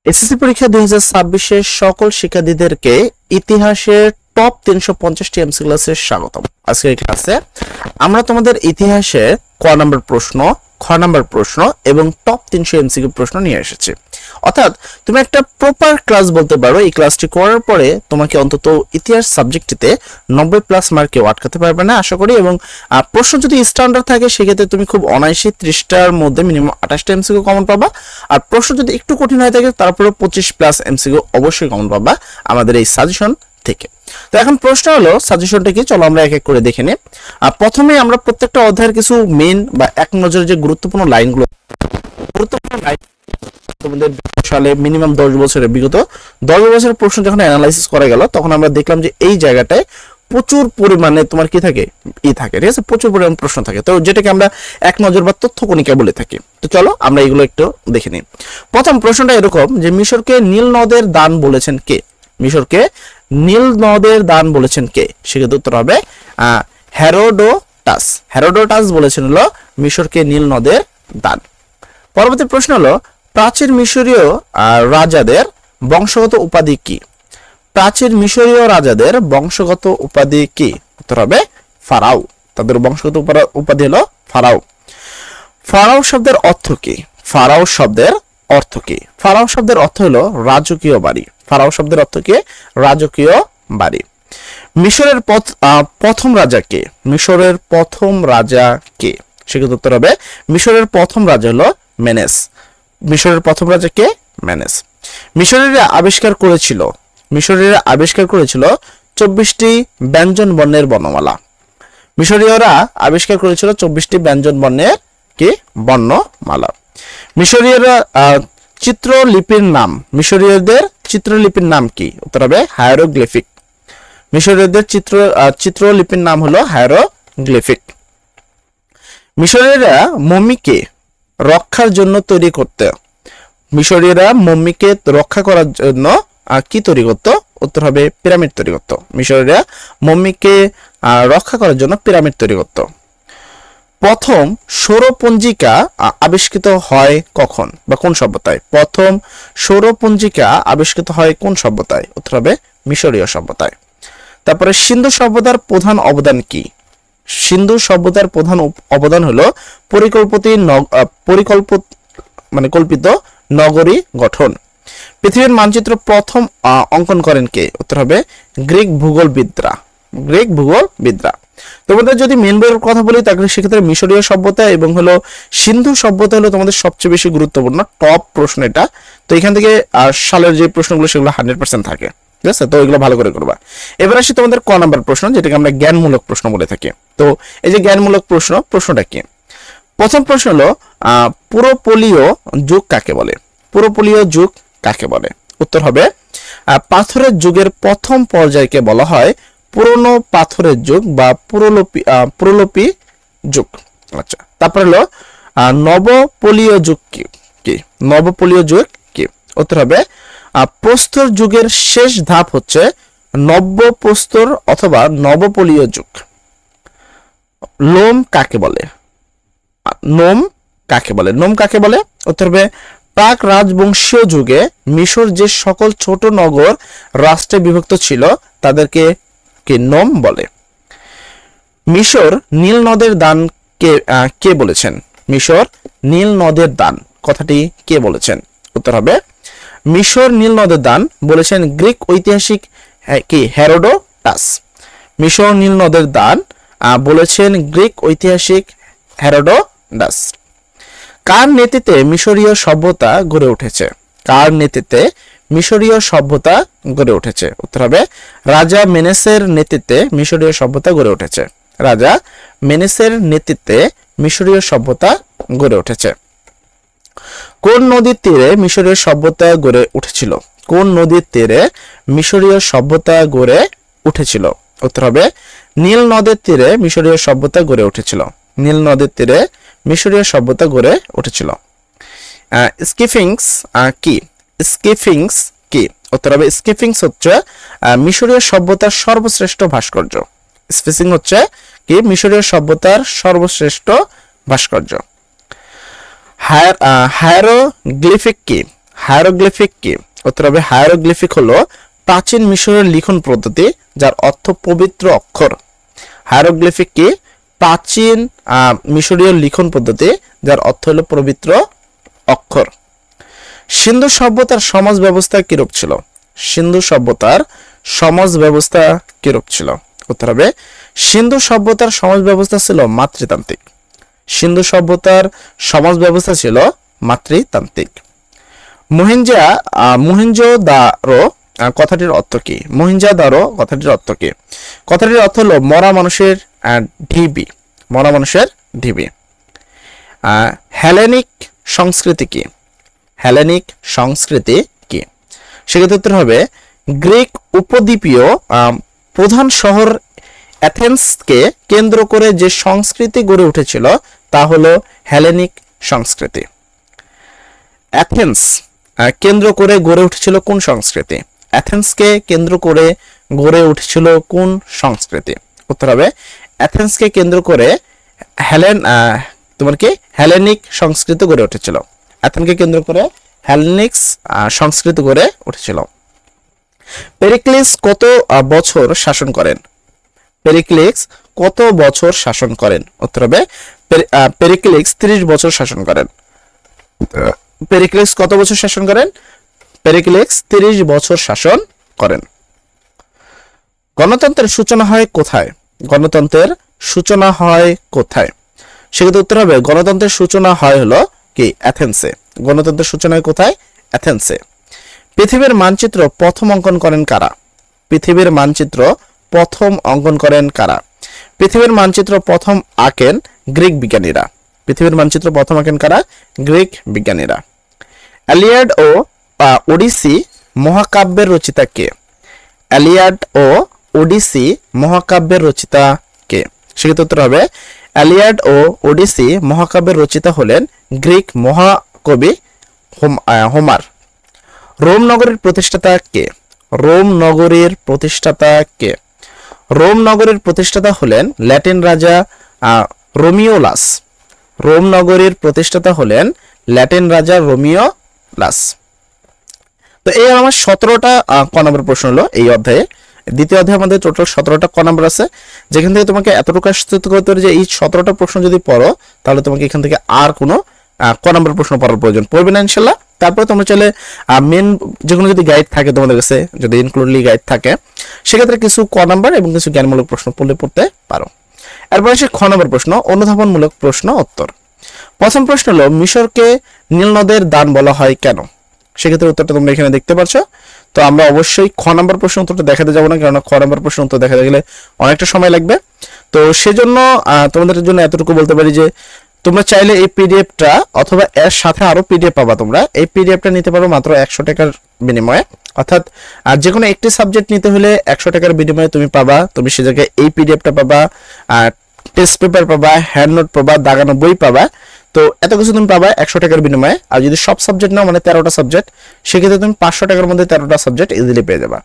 SSC পরীক্ষা 2026 এর সকল শিক্ষার্থীদেরকে ইতিহাসের টপ 350টি এমসিকিউ ক্লাসে স্বাগতম। আজকের এই ক্লাসে আমরা তোমাদের ইতিহাসের ক নাম্বার প্রশ্ন, খ নাম্বার প্রশ্ন এবং টপ 300 এমসিকিউ প্রশ্ন নিয়ে এসেছি। অর্থাৎ তুমি একটা প্রপার ক্লাস বলতে পারো। এই ক্লাসটি করার পরে তোমাকে অন্তত ইতিহাস সাবজেক্টটিতে 90+ মার্কে আটকাতে পারবে না আশা করি। এবং প্রশ্ন যদি স্ট্যান্ডার্ড থাকে সেক্ষেত্রে তুমি খুব অনায়াসে 30টার মধ্যে মিনিমাম 28টা এমসিকিউ কমন পাবা। আর প্রশ্ন যদি একটু কঠিন হয়ে থাকে তারপরে 25+ এমসিকিউ অবশ্যই কমন পাবা আমাদের এই সাজেশন থেকে। তো এখন প্রশ্ন হলো সাজেশনটা কি, চলো আমরা এক এক করে দেখে নিই। প্রথমে আমরা প্রত্যেকটা অধ্যায়ের কিছু মেইন বা এক নজরে যে গুরুত্বপূর্ণ লাইনগুলো, তোমাদের সালে মিনিমাম 10 বছরের বিগত 10 বছরের প্রশ্ন যখন অ্যানালাইসিস করা গেল তখন আমরা দেখলাম যে এই জায়গাটায় প্রচুর পরিমাণে তোমার কি থাকে, থাকে, ঠিক আছে, প্রচুর পরিমাণ প্রশ্ন থাকে, তো যেটাকে আমরা এক নজর বা তথ্য কণিকা বলে থাকি। তো চলো আমরা এগুলো একটু দেখে নিই। প্রথম প্রশ্নটা এরকম যে মিশরকে নীল নদের দান বলেছেন কে? মিশরকে নীল নদের দান বলেছেন কে? সেক্ষেত্রে উত্তর হবে হেরোডোটাস। হেরোডোটাস বলেছেন হলো মিশরকে নীল নদের দান। পরবর্তী প্রশ্ন হলো প্রাচীন মিশরীয় রাজাদের বংশগত উপাধি কি? প্রাচীন মিশরীয় রাজাদের বংশগত উপাধি কি? উত্তর হবে ফারাও। তাদের বংশগত উপাধি হলো ফারাও। ফারাও শব্দের অর্থ কি? ফারাও শব্দের অর্থ কি? ফারাও শব্দের অর্থ হলো রাজকীয় বাড়ি। ফারাও শব্দের অর্থ কি? রাজকীয় বাড়ি। মিশরের প্রথম রাজা কে? মিশরের প্রথম রাজা কে? সেক্ষেত্রে উত্তর হবে মিশরের প্রথম রাজা হলো মেনেস। মিশরের প্রথম রাজা কে? মেনেস। মিশরীয়রা আবিষ্কার করেছিল 24টি ব্যঞ্জন বর্ণের বর্ণমালা। মিশরীয়রা আবিষ্কার করেছিল 24টি ব্যঞ্জন বর্ণের কি বর্ণমালা। মিশরীয়রা চিত্রলিপির নাম, মিশরীয়দের চিত্রলিপির নাম কি? উত্তর হবে হায়ারোগ্লিফিক। মিশরীয়দের চিত্রলিপির নাম হলো হায়ারোগ্লিফিক। মিশরীয়রা মমিকে রক্ষার জন্য তৈরি করতে, মিশরীয়রা মমিকে রক্ষা করার জন্য কি তৈরি করত? উত্তর হবে পিরামিড তৈরি করত। মিশরীয়রা মমিকে রক্ষা করার জন্য পিরামিড তৈরি করত। প্রথম সৌরপঞ্জিকা আবিষ্কৃত হয় কখন বা কোন সভ্যতায়? প্রথম সৌরপঞ্জিকা আবিষ্কৃত হয় কোন সভ্যতায়? উত্তর হবে মিশরীয় সভ্যতায়। তারপরে সিন্ধু সভ্যতার প্রধান অবদান কি? সিন্ধু সভ্যতার প্রধান অবদান হলো কল্পিত নগরী গঠন। পৃথিবীর মানচিত্র প্রথম অঙ্কন করেন কে? উত্তর হবে গ্রিক ভূগোলবিদরা। তোমাদের যদি মেন বইয়ের কথা বলি তাহলে সেক্ষেত্রে মিশরীয় সভ্যতা এবং হলো সিন্ধু সভ্যতা হলো তোমাদের সবচেয়ে বেশি গুরুত্বপূর্ণ টপ প্রশ্ন এটা। তো এখান থেকে সালের যে প্রশ্নগুলো সেগুলো 100% থাকে, ঠিক আছে, তো এগুলো ভালো করে করবা। এবার আসি তোমাদের ক নাম্বার প্রশ্ন, যেটাকে আমরা জ্ঞানমূলক প্রশ্ন বলে থাকি। তো এই যে জ্ঞানমূলক প্রশ্নটা কি? প্রথম প্রশ্ন হলো পুরোপলীয় যুগ কাকে বলে? পুরোপলীয় যুগ কাকে বলে? উত্তর হবে পাথরের যুগের প্রথম পর্যায়কে বলা হয় পুরনো পাথরের যুগ বা পুরোলিপি যুগ। আচ্ছা, তারপর হলো নবপলীয় যুগ কি? নবপলীয় যুগ কি? উত্তর হবে প্রস্তর যুগের শেষ ধাপ হচ্ছে নব্যপ্রস্তর অথবা নবপলীয় যুগ। লোম কাকে বলে? নোম কাকে বলে? উত্তর হবে প্রাক রাজবংশীয় যুগে মিশর যে সকল ছোট নগর রাষ্ট্রে বিভক্ত ছিল তাদেরকে কি নোম বলে। মিশর নীল নদের দান কে বলেছেন? মিশর নীল নদের দান কথাটি কে বলেছেন? উত্তর হবে মিশর নীল নদের দান বলেছেন গ্রিক ঐতিহাসিক কি হেরোডোটাস। মিশর নীল নদের দান বলেছেন গ্রিক ঐতিহাসিক হেরোডোটাস। কার নেতৃত্বে মিশরীয় সভ্যতা গড়ে উঠেছে? কার নেতৃত্বে মিশরীয় সভ্যতা গড়ে উঠেছে? উত্তর হবে রাজা মেনেসের নেতৃত্বে মিশরীয় সভ্যতা গড়ে উঠেছে। রাজা মেনেসের নেতৃত্বে মিশরীয় সভ্যতা গড়ে উঠেছে। কোন নদীর তীরে মিশরীয় সভ্যতা গড়ে উঠেছিল? কোন নদীর তীরে মিশরীয় সভ্যতা গড়ে উঠেছিল? উত্তর হবে নীল নদের তীরে মিশরীয় সভ্যতা গড়ে উঠেছিল। নীল নদের তীরে মিশরীয় সভ্যতা গড়ে উঠেছিল। স্কিফিংস কি? স্কিফিংস কি? উত্তর হবে স্কিফিংস হচ্ছে মিশরীয় সভ্যতার সর্বশ্রেষ্ঠ ভাস্কর্য। স্কিফিং হচ্ছে কি? মিশরীয় সভ্যতার সর্বশ্রেষ্ঠ ভাস্কর্য। হায়ারোগ্লিফিক কি? হায়ারোগ্লিফিক কি? উত্তর হবে হায়ারোগ্লিফিক হলো প্রাচীন মিশরের লিখন পদ্ধতি যার অর্থ পবিত্র অক্ষর। হায়ারোগ্লিফিক কি? প্রাচীন মিশরীয় লিখন পদ্ধতি যার অর্থ হলো পবিত্র অক্ষর। সিন্ধু সভ্যতার সমাজ ব্যবস্থা কিরূপ ছিল? সিন্ধু সভ্যতার সমাজ ব্যবস্থা কিরূপ ছিল? উত্তর হবে সিন্ধু সভ্যতার সমাজ ব্যবস্থা ছিল মাতৃতান্ত্রিক। সিন্ধু সভ্যতার সমাজ ব্যবস্থা ছিল মাতৃতান্ত্রিক। মহেঞ্জোদারো কথাটির অর্থ কি? মহেঞ্জোদারো কথাটির অর্থ কি? কথাটির অর্থ হলো মরা মানুষের ঢিবি। মরা মানুষের ঢিবি। হেলেনিক সংস্কৃতি কি? হেলেনিক সংস্কৃতি কি? সেক্ষেত্রে উত্তর হবে গ্রিক উপদ্বীপীয় প্রধান শহর অ্যাথেন্সকে কেন্দ্র করে যে সংস্কৃতি গড়ে উঠেছিল তা হলো হেলেনিক সংস্কৃতি। অ্যাথেন্স কেন্দ্র করে গড়ে উঠেছিল কোন সংস্কৃতি? অ্যাথেন্সকে কেন্দ্র করে গড়ে উঠেছিল কোন সংস্কৃতি? উত্তর হবে অ্যাথেন্সকে কেন্দ্র করে হেলেনিক সংস্কৃতি গড়ে উঠেছিল। অ্যাথেন্সকে কেন্দ্র করে হেলেনিক সংস্কৃতি গড়ে উঠেছিল। পেরিক্লিস কত বছর শাসন করেন? পেরিক্লিস কত বছর শাসন করেন? উত্তর হবে পেরিক্লিস 30 বছর শাসন করেন। পেরিক্লিস কত বছর শাসন করেন? পেরিক্লিস 30 বছর শাসন করেন। গণতন্ত্রের সূচনা হয় কোথায়? গণতন্ত্রের সূচনা হয় কোথায়? সেক্ষেত্রে উত্তর হবে গণতন্ত্রের সূচনা হয় হলো কি? অ্যাথেন্সে। গণতন্ত্রের সূচনা হয় কোথায়? অ্যাথেন্সে। পৃথিবীর মানচিত্র প্রথম অঙ্কন করেন কারা? পৃথিবীর মানচিত্র প্রথম অঙ্কন করেন কারা? পৃথিবীর মানচিত্র প্রথম আঁকেন গ্রিক বিজ্ঞানীরা। পৃথিবীর মানচিত্র প্রথম আঁকেন কারা? গ্রিক বিজ্ঞানীরা। এলিয়াড ও ওডিসি মহাকাব্যের রচিতা কে? এলিয়াড ও ওডিসি মহাকাব্যের রচিতা কে? সেক্ষেত্রে উত্তর হবে এলিয়াড ও ওডিসি মহাকাব্যের রচিতা হলেন গ্রিক মহাকবি হোমার। রোম নগরীর প্রতিষ্ঠাতা কে? রোম নগরীর প্রতিষ্ঠাতা কে? রোম নগরীর প্রতিষ্ঠাতা হলেন ল্যাটিন রাজা রোমিওলাস। রোম নগরীর প্রতিষ্ঠাতা হলেন ল্যাটিন রাজা রোমিওলাস। তো এই আমার 17টা ক নম্বর প্রশ্ন হলো এই অধ্যায়ে। দ্বিতীয় অধ্যায়ে আমাদের টোটাল 17টা ক নম্বর আছে, যেখান থেকে তোমাকে এতটুকু আশ্বস্ত করতে হবে যে এই 17টা প্রশ্ন যদি পড়ো তাহলে তোমাকে এখান থেকে আর কোনো ক নম্বর প্রশ্ন পড়ার প্রয়োজন পড়বে না ইনশাল্লাহ। তারপরে তোমরা চাইলে মেন যেগুলো যদি গাইড থাকে তোমাদের কাছে, যদি ইনক্লুডলি গাইড থাকে, সেক্ষেত্রে কিছু ক নম্বর এবং কিছু জ্ঞানমূলক প্রশ্ন পড়তে পারো। এরপর আসে খ নম্বর প্রশ্ন, অনুধাবনমূলক প্রশ্ন উত্তর। প্রথম প্রশ্ন হলো মিশরকে নীল নদের দান বলা হয় কেন? সেক্ষেত্রে উত্তরটা তোমরা এখানে দেখতে পাচ্ছ। তো আমরা অবশ্যই খ নম্বর প্রশ্ন উত্তরটা দেখাতে যাবো না, কারণ খ নম্বর প্রশ্ন উত্তর দেখাতে গেলে অনেকটা সময় লাগবে। তো সেজন্য তোমাদের জন্য এতটুকু বলতে পারি যে তোমরা চাইলে এই পিডিএফটা অথবা এর সাথে আরো পিডিএফ পাবা, তোমরা এই পিডিএফটা নিতে পারো মাত্র 100 টাকার বিনিময়ে। অর্থাৎ যে কোনো একটি সাবজেক্ট নিতে হলে 100 টাকার বিনিময়ে তুমি পাবা। তুমি সে জায়গায় এই পিডিএফটা পাবা, টেস্ট পেপার পাবা, হ্যান্ড নোট পাবা, দাগানো বই পাবা। তো এত কিছু তুমি পাবা 100 টাকার বিনিময়ে। আর যদি সব সাবজেক্ট নাও মানে 13টা সাবজেক্ট, সেক্ষেত্রে তুমি 500 টাকার মধ্যে 13টা সাবজেক্ট ইজিলি পেয়ে যাবা।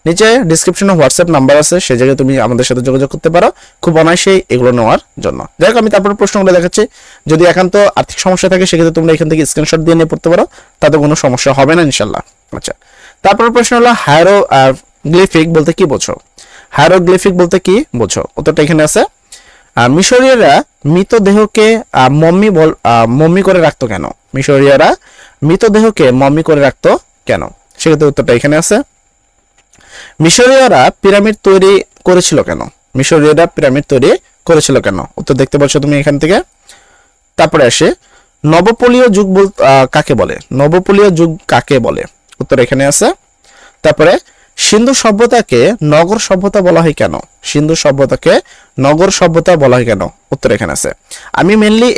নিচে ডিসক্রিপশনে হোয়াটসঅ্যাপ নাম্বার আছে, সেই জায়গায় তুমি আমাদের সাথে যোগাযোগ করতে পারো খুব অনায়াসেই এগুলো নেওয়ার জন্য। যাই হোক, আমি তারপর প্রশ্নগুলো দেখাচ্ছি। যদি একান্ত আর্থিক সমস্যা থাকে সেক্ষেত্রে তোমরা এখান থেকে স্ক্রিনশট দিয়ে নিয়ে পড়তে পারো, তাতে কোনো সমস্যা হবে না ইনশাল্লাহ। আচ্ছা, তারপর প্রশ্ন হলো হায়ারোগ্লিফিক বলতে কি বোঝো? হায়ারোগ্লিফিক বলতে কি বোঝো? উত্তরটা এখানে আছে। মিশরীয়রা মৃতদেহকে মম্মি করে রাখতো কেন? মিশরীয়রা মৃতদেহকে মম্মি করে রাখতো কেন? সেক্ষেত্রে উত্তরটা এখানে আছে। মিশরীয়রা পিরামিড তৈরি করেছিল কেন? মিশরীয়রা পিরামিড তৈরি করেছিল কেন? উত্তর দেখতে পাচ্ছ তুমি এখান থেকে। তারপরে আসে নবপলীয় যুগ কাকে বলে? নবপলীয় যুগ কাকে বলে? উত্তর এখানে আছে। তারপরে সিন্ধু সভ্যতাকে নগর সভ্যতা বলা হয় কেন? সিন্ধু সভ্যতাকে নগর সভ্যতা বলা হয় কেন? উত্তর এখানে আছে। আমি মেনলি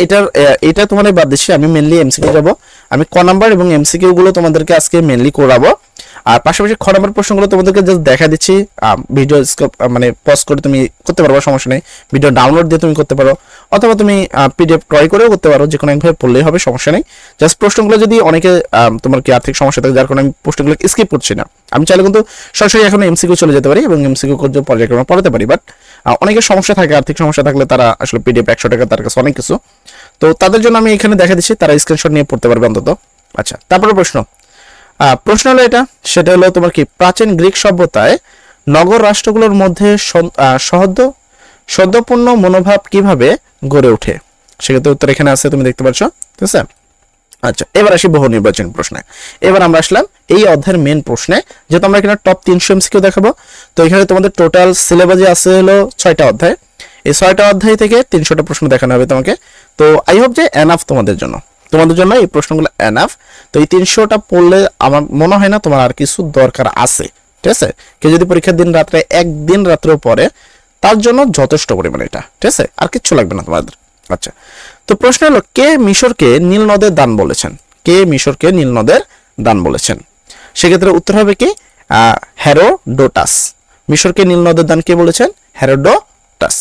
এটা তোমাদের বাদ দিচ্ছি, আমি মেনলি এমসিকিউ যাব। আমি ক নাম্বার এবং এমসিকিউ গুলো তোমাদেরকে আজকে মেনলি করাবো। আর পাশাপাশি খ নাম্বার প্রশ্নগুলো তোমাদেরকে জাস্ট দেখা দিচ্ছি। ভিডিও মানে পজ করে তুমি করতে পারো, সমস্যা নেই। ভিডিও ডাউনলোড দিয়ে তুমি করতে পারো, অথবা তুমি পিডিএফ ক্রয় করেও করতে পারো, যে কোনো একভাবে পড়লেই হবে, সমস্যা নেই। জাস্ট প্রশ্নগুলো যদি অনেকে তোমার কি আর্থিক সমস্যা থাকে, যার কারণে আমি প্রশ্নগুলো স্কিপ করছি না। আমি চাইলে কিন্তু সরাসরি এখন এমসিকিউ চলে যেতে পারি এবং এমসিকিউ পর্যায়ক্রমে পড়াতে পারি। বাট অনেকের সমস্যা থাকে, আর্থিক সমস্যা থাকলে তারা আসলে পিডিএফ 100 টাকা তার কাছে অনেক কিছু, তো তাদের জন্য আমি এখানে দেখা দিচ্ছি, তারা স্ক্রিনশট নিয়ে পড়তে পারবে অন্তত। আচ্ছা, তারপরে প্রশ্ন, প্রশ্ন হলো এটা, সেটা হলো তোমার কি প্রাচীন গ্রিক সভ্যতায় নগর রাষ্ট্রগুলোর মধ্যে সদ্যপূর্ণ মনোভাব কিভাবে গড়ে ওঠে? সেক্ষেত্রে উত্তর এখানে আছে, তুমি দেখতে পাচ্ছ, ঠিক আছে। আচ্ছা, এবার আসি বহু নির্বাচন প্রশ্নে। এবার আমরা আসলাম এই অধ্যায়ের মেন প্রশ্নে, যেহেতু আমরা এখানে টপ 300 এমসিকিউ দেখাবো। তো এখানে তোমাদের টোটাল সিলেবাসে আছে হলো 6টা অধ্যায়। এই 6টা অধ্যায় থেকে 300টা প্রশ্ন দেখানো হবে তোমাকে। তো আই হোপ যে এনাফ তোমাদের জন্য এই প্রশ্নগুলো এনাফ। তো এই 300টা পড়লে আমার মনে হয় না তোমার আর কিছু দরকার আছে, ঠিক আছে। কেউ যদি পরীক্ষার দিন রাত্রে একদিন রাত্রেও পড়ে, তার জন্য যথেষ্ট পরিমাণে এটা, ঠিক আছে, আর কিচ্ছু লাগবে না তোমাদের। আচ্ছা, তো প্রশ্ন হলো কে মিশরকে নীল নদের দান বলেছেন? কে মিশরকে নীল নদের দান বলেছেন? সেক্ষেত্রে উত্তর হবে কি হেরোডোটাস। মিশরকে নীল নদের দান কে বলেছেন? হেরোডোটাস।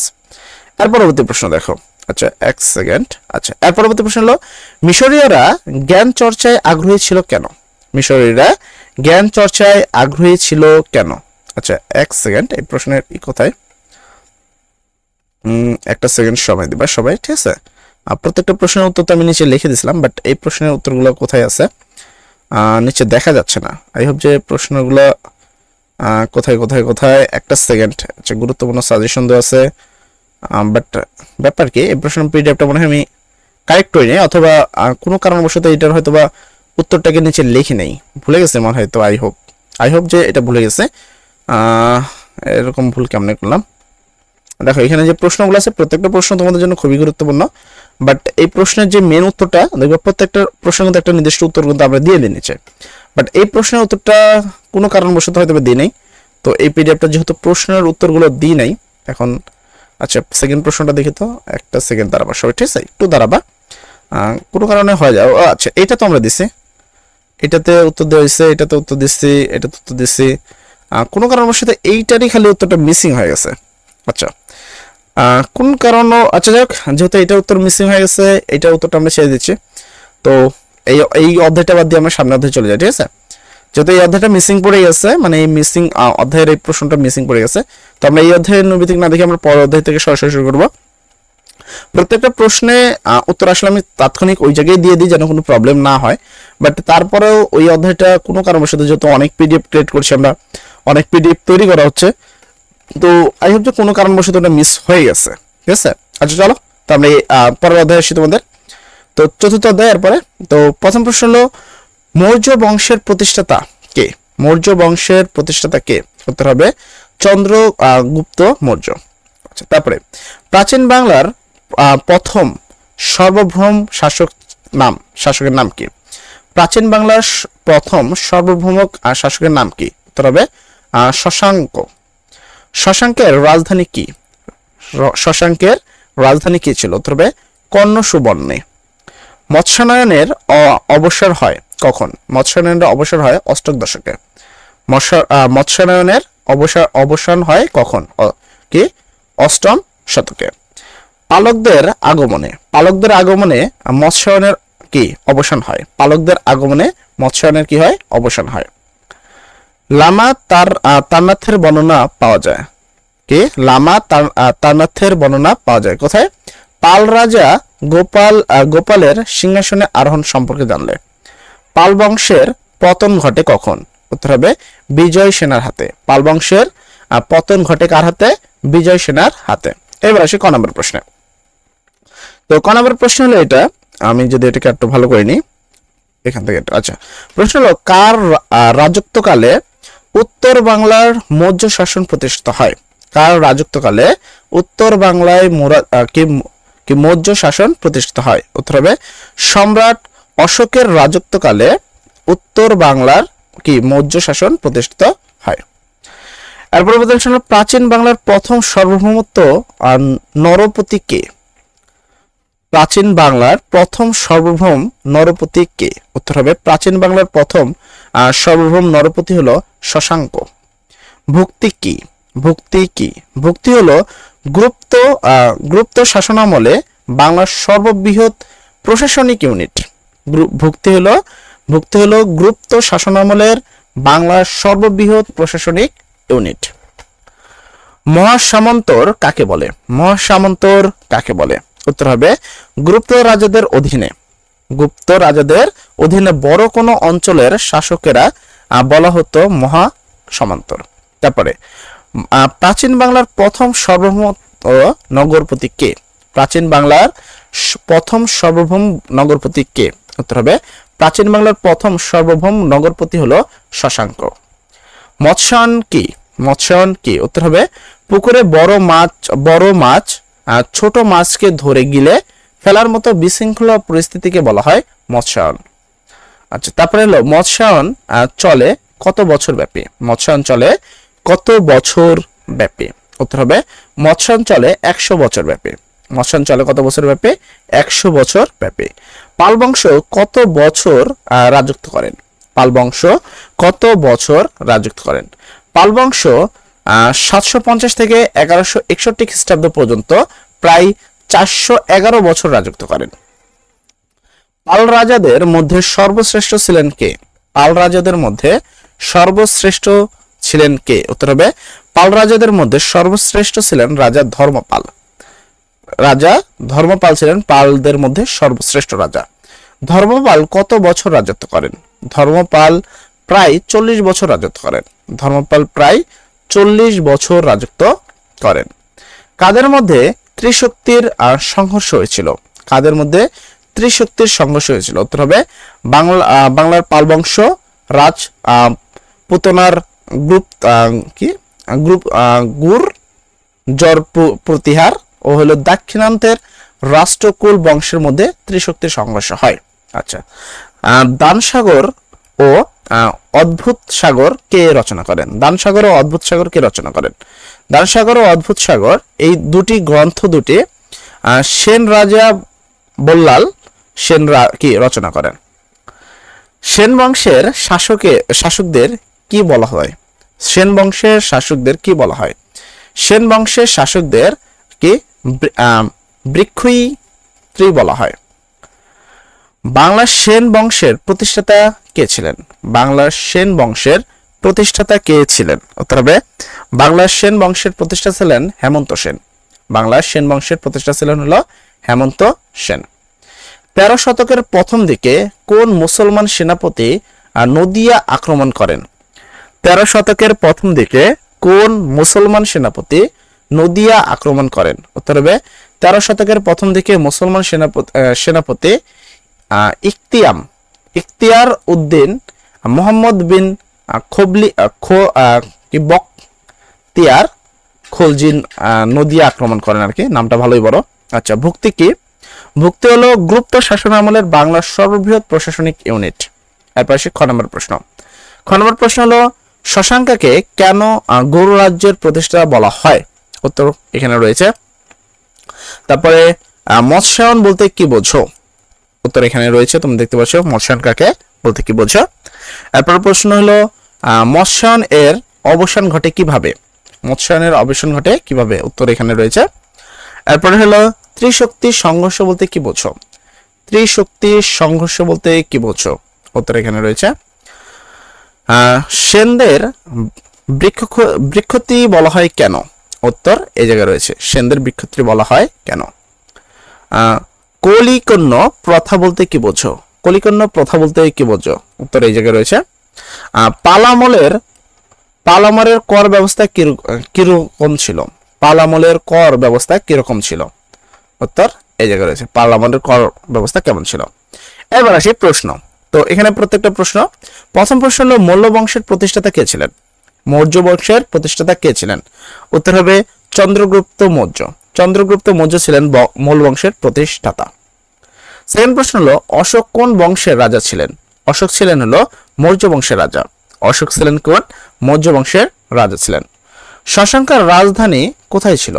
এর পরবর্তী প্রশ্ন দেখো। আচ্ছা, এক সেকেন্ড। আচ্ছা, এর পরবর্তী প্রশ্ন হলো মিশরীয়রা জ্ঞান চর্চায় আগ্রহী ছিল কেন? মিশরীয়রা জ্ঞান চর্চায় আগ্রহী ছিল কেন? আচ্ছা, এক সেকেন্ড, এই প্রশ্নের কোথায়, একটা সেকেন্ড সময় দিবা সবাই, ঠিক আছে। প্রত্যেকটা প্রশ্নের উত্তর তো আমি নিচে লিখে দিছিলাম, বাট এই প্রশ্নের উত্তরগুলো কোথায় আছে নিচে দেখা যাচ্ছে না। আই হোপ যে প্রশ্নগুলো কোথায় কোথায় কোথায়, একটা সেকেন্ড। আচ্ছা, গুরুত্বপূর্ণ সাজেশন দেওয়া আছে, বাট ব্যাপার কি এই প্রশ্ন পিডিএফটা মনে হয় আমি কারেক্ট করি নাই, অথবা কোনো কারণবশত এটার হয়তো বা উত্তরটাকে নিচে লিখে নেই, ভুলে গেছে মনে হয়। তো আই হোপ যে এটা ভুলে গেছে। এরকম ভুল কেমনে করলাম? দেখো এখানে যে প্রশ্নগুলো আছে প্রত্যেকটা প্রশ্ন তোমাদের জন্য খুবই গুরুত্বপূর্ণ, বাট এই প্রশ্নের যে মেন উত্তরটা দেখবে প্রত্যেকটা প্রশ্নের কিন্তু একটা নির্দিষ্ট উত্তর কিন্তু আমরা দিয়ে দিই নিচে, বাট এই প্রশ্নের উত্তরটা কোনো কারণবশত হয়তো দিই নাই। তো এই পিডিএফটা যেহেতু প্রশ্নের উত্তরগুলো দিই নাই এখন। আচ্ছা, সেকেন্ড প্রশ্নটা দেখি তো, একটা সেকেন্ড দাঁড়াবা সবাই, ঠিক আছে, একটু দাঁড়াবা, কোনো কারণে হয়ে যাও। আচ্ছা, এটা তো আমরা দিছি, এটাতে উত্তর দেওয়া হয়েছে, এটাতে উত্তর দিচ্ছি, এটাতে উত্তর দিচ্ছি, কোনো কারণবশত এইটারই খালি উত্তরটা মিসিং হয়ে গেছে। আচ্ছা, কোন কারণও, আচ্ছা যাই হোক, যেহেতু এটা উত্তর মিসিং হয়ে গেছে, এইটা উত্তরটা আমরা ছেড়ে দিচ্ছি। তো এই অধ্যায়টা বাদ দিয়ে আমরা সামনে অধ্যায় চলে যাই, ঠিক আছে। যেহেতু এই অধ্যায়টা মিসিং পড়ে গেছে, মানে এই মিসিং অধ্যায়ের এই প্রশ্নটা মিসিং পড়ে গেছে, তো আমরা এই অধ্যায়ের নৈবিতিক না দেখে আমরা পরের অধ্যায় থেকে সরাসরি শুরু করবো। প্রত্যেকটা প্রশ্নে উত্তর আসলে আমি তাৎক্ষণিক ওই জায়গায় দিয়ে দিই যেন কোনো প্রবলেম না হয়, বাট তারপরেও ওই অধ্যায়টা কোনো কারণবশত যেহেতু অনেক পিডিএফ ক্রিয়েট করছি আমরা, অনেক পিডিএফ তৈরি করা হচ্ছে, তো আই হোপ যে কোনো কারণবশত ওটা মিস হয়ে গেছে, ঠিক আছে। আচ্ছা চলো, তো আমরা পরের অধ্যায় আসি তোমাদের। তো চতুর্থ অধ্যায় এরপরে। তো প্রথম প্রশ্ন হলো মৌর্য বংশের প্রতিষ্ঠাতা কে? মৌর্য বংশের প্রতিষ্ঠাতা কে? উত্তর হবে চন্দ্রগুপ্ত মৌর্য। আচ্ছা, তারপরে প্রাচীন বাংলার প্রথম সার্বভৌম শাসকের নাম কি? প্রাচীন বাংলার প্রথম সার্বভৌম শাসকের নাম কি? উত্তর হবে শশাঙ্ক। শশাঙ্কের রাজধানী কি? শশাঙ্কের রাজধানী কি ছিল? উত্তর হবে কর্ণ সুবর্ণে। মৎস্যায়নের অবসর হয় কখন? মৎস্যায়নের অবসর হয় অষ্টম দশকে। মৎস্যায়নের অবসান হয় কখন? কি অষ্টম শতকে। পালকদের আগমনে মৎস্যায়নের কি অবসান হয়? পালকদের আগমনে মৎস্যায়নের কি হয়? অবসান হয়। লামা তারনাথের বর্ণনা পাওয়া যায় কি? লামা তারনাথের বর্ণনা পাওয়া যায় কোথায়? পাল রাজা গোপালের সিংহাসনে আরোহণ সম্পর্কে জানলে। পাল বংশের পতন ঘটে কখন? উত্তর হবে বিজয় সেনার হাতে। পাল বংশের পতন ঘটে কার হাতে? বিজয় সেনার হাতে। এবার আসি ক নম্বর প্রশ্নে। তো ক নম্বর প্রশ্ন হলো এটা, আমি যদি এটাকে একটু ভালো করে নিই এখান থেকে। আচ্ছা, প্রশ্ন হলো কার রাজত্বকালে উত্তর বাংলার মৌর্য শাসন প্রতিষ্ঠিত হয়? কার রাজত্বকালে উত্তর বাংলায় কি মৌর্য শাসন প্রতিষ্ঠিত হয়? উত্তর হবে সম্রাট অশোকের রাজত্বকালে উত্তর বাংলার কি মৌর্য শাসন প্রতিষ্ঠিত হয়। এরপর প্রাচীন বাংলার প্রথম সার্বভৌমত্ব নরপতি কে? প্রাচীন বাংলার প্রথম সার্বভৌম নরপতি কে? উত্তর হবে প্রাচীন বাংলার প্রথম সার্বভৌম নরপতি হলো শশাঙ্ক। ভুক্তি কি? ভুক্তি হলো গুপ্ত শাসনামলে বাংলার সর্ববৃহৎ প্রশাসনিক ইউনিট। ভুক্তি হলো গুপ্ত শাসনামলের বাংলার সর্ববৃহৎ প্রশাসনিক ইউনিট। মহাসামন্তর কাকে বলে? উত্তর হবে গুপ্ত রাজাদের অধীনে। গুপ্ত রাজাদের অধীনে বড় কোনো অঞ্চলের শাসকেরা বলা হতো মহা সামন্তর। তারপরে প্রাচীন বাংলার প্রথম সার্বভৌম নগরপতি কে? প্রাচীন বাংলার প্রথম সার্বভৌম নগরপতি কে? উত্তর হবে প্রাচীন বাংলার প্রথম সার্বভৌম নগরপতি হলো শশাঙ্ক। মৎস্যায়ন কি? মৎস্যায়ন কি? উত্তর হবে পুকুরে বড় মাছ ছোট মাছকে ধরে গিলে ফেলার মতো বিশৃঙ্খলা পরিস্থিতিকে বলা হয় মৎস্যায়ন। আচ্ছা, তারপরে হলো মৎস্যায়ন চলে কত বছর ব্যাপী? মৎস্যায়ন চলে কত বছর ব্যাপী? উত্তর হবে মৎস্যায়ন চলে 100 বছর ব্যাপী। মৎস্যায়ন চলে কত বছর ব্যাপী? 100 বছর ব্যাপী। পাল বংশ কত বছর রাজত্ব করেন? পাল বংশ কত বছর রাজত্ব করেন? পাল বংশ 750 থেকে 1161 খ্রিস্টাব্দ পর্যন্ত প্রায় 411 বছর রাজত্ব করেন। পাল রাজাদের মধ্যে সর্বশ্রেষ্ঠ ছিলেন কে? পাল রাজাদের মধ্যে সর্বশ্রেষ্ঠ ছিলেন কে? উত্তর হবে পাল রাজাদের মধ্যে সর্বশ্রেষ্ঠ ছিলেন রাজা ধর্মপাল। রাজা ধর্মপাল ছিলেন পালদের মধ্যে সর্বশ্রেষ্ঠ রাজা। ধর্মপাল কত বছর রাজত্ব করেন? ধর্মপাল প্রায় 40 বছর রাজত্ব করেন। ধর্মপাল প্রায় 40 বছর রাজত্ব করেন। কাদের মধ্যে ত্রিশক্তির সংঘর্ষ হয়েছিল? কাদের মধ্যে ত্রিশক্তির সংঘর্ষ হয়েছিল? উত্তর হবে বাংলার পাল বংশ, রাজ পুতনার গুর জর প্রতিহার ও হলো দাক্ষিণান্তের রাষ্ট্রকূল বংশের মধ্যে ত্রিশক্তির সংঘর্ষ হয়। আচ্ছা, দানসাগর ও অদ্ভুত সাগর কে রচনা করেন? দানসাগর ও অদ্ভুত সাগর কে রচনা করেন? দানসাগর ও অদ্ভুত সাগর এই দুটি গ্রন্থ সেন রাজা বল্লাল সেন কি রচনা করেন? সেন বংশের শাসকদের কি বলা হয়? সেন বংশের শাসকদের কি বলা হয়? সেন বংশের শাসকদের কি বৃক্ষয়িত্রী বলা হয়। বাংলার সেন বংশের প্রতিষ্ঠাতা কে ছিলেন? বাংলার সেন বংশের প্রতিষ্ঠাতা কে ছিলেন? উত্তর হবে বাংলার সেন বংশের প্রতিষ্ঠাতা ছিলেন হেমন্ত সেন। বাংলার সেন বংশের প্রতিষ্ঠাতা ছিলেন হলো হেমন্ত সেন। 13 শতকের প্রথম দিকে কোন মুসলমান সেনাপতি নদিয়া আক্রমণ করেন? 13 শতকের প্রথম দিকে কোন মুসলমান সেনাপতি নদিয়া আক্রমণ করেন? উত্তর হবে 13 শতকের প্রথম দিকে মুসলমান সেনাপতি ইখতিয়ার উদ্দিন মোহাম্মদ বিন বখতিয়ার খলজি নদিয়া আক্রমণ করেন আর কি। নামটা ভালোই বড়। আচ্ছা, ভুক্তি কি? ভুক্তি হলো গুপ্ত শাসন আমলের বাংলার সর্ববৃহৎ প্রশাসনিক ইউনিট। এরপর আসি খ নম্বর প্রশ্ন। খ নম্বর প্রশ্ন হলো শশাঙ্ককে কেন গৌড় রাজ্যের প্রতিষ্ঠাতা বলা হয়? উত্তর এখানে রয়েছে। তারপরে মৎস্যায়ন বলতে কি বোঝো? উত্তর এখানে রয়েছে, তুমি দেখতে পাচ্ছ মৎস্যায়ন কাকে বলতে কি বোঝো। এরপর প্রশ্ন হলো মৎস্যায়ন এর অবসান ঘটে কিভাবে? মৎস্যায়নের অবসান ঘটে কিভাবে? উত্তর এখানে রয়েছে। এরপরে হলো ত্রিশক্তি সংঘর্ষ বলতে কি বোঝো? ত্রিশক্তি সংঘর্ষ বলতে কি বোঝো? উত্তর এখানে রয়েছে। সেনদের বৃক্ষত্রী বলা হয় কেন? উত্তর এই জায়গায় রয়েছে। সেনদের বৃক্ষত্রী বলা হয় কেন? কলিকর্ণ প্রথা বলতে কি বোঝো? কলিকর্ণ প্রথা বলতে কি বোঝো? উত্তর এই জায়গায় রয়েছে। পালামলের কর ব্যবস্থা কিরকম ছিল? পালামলের কর ব্যবস্থা কিরকম ছিল? উত্তর এই জায়গায় রয়েছে। পালামলের কর ব্যবস্থা কেমন ছিল? এবার আসি প্রশ্ন। তো এখানে প্রত্যেকটা প্রশ্ন। প্রথম প্রশ্ন হলো মৌর্য বংশের প্রতিষ্ঠাতা কে ছিলেন? মৌর্য বংশের প্রতিষ্ঠাতা কে ছিলেন? উত্তর হবে চন্দ্রগুপ্ত মৌর্য। চন্দ্রগুপ্ত মৌর্য ছিলেন মৌর্য বংশের প্রতিষ্ঠাতা। সেকেন্ড প্রশ্ন হলো অশোক কোন বংশের রাজা ছিলেন? অশোক ছিলেন হলো মৌর্য বংশের রাজা। অশোক ছিলেন কোন? মৌর্য বংশের রাজা ছিলেন। শশাঙ্কের রাজধানী কোথায় ছিল?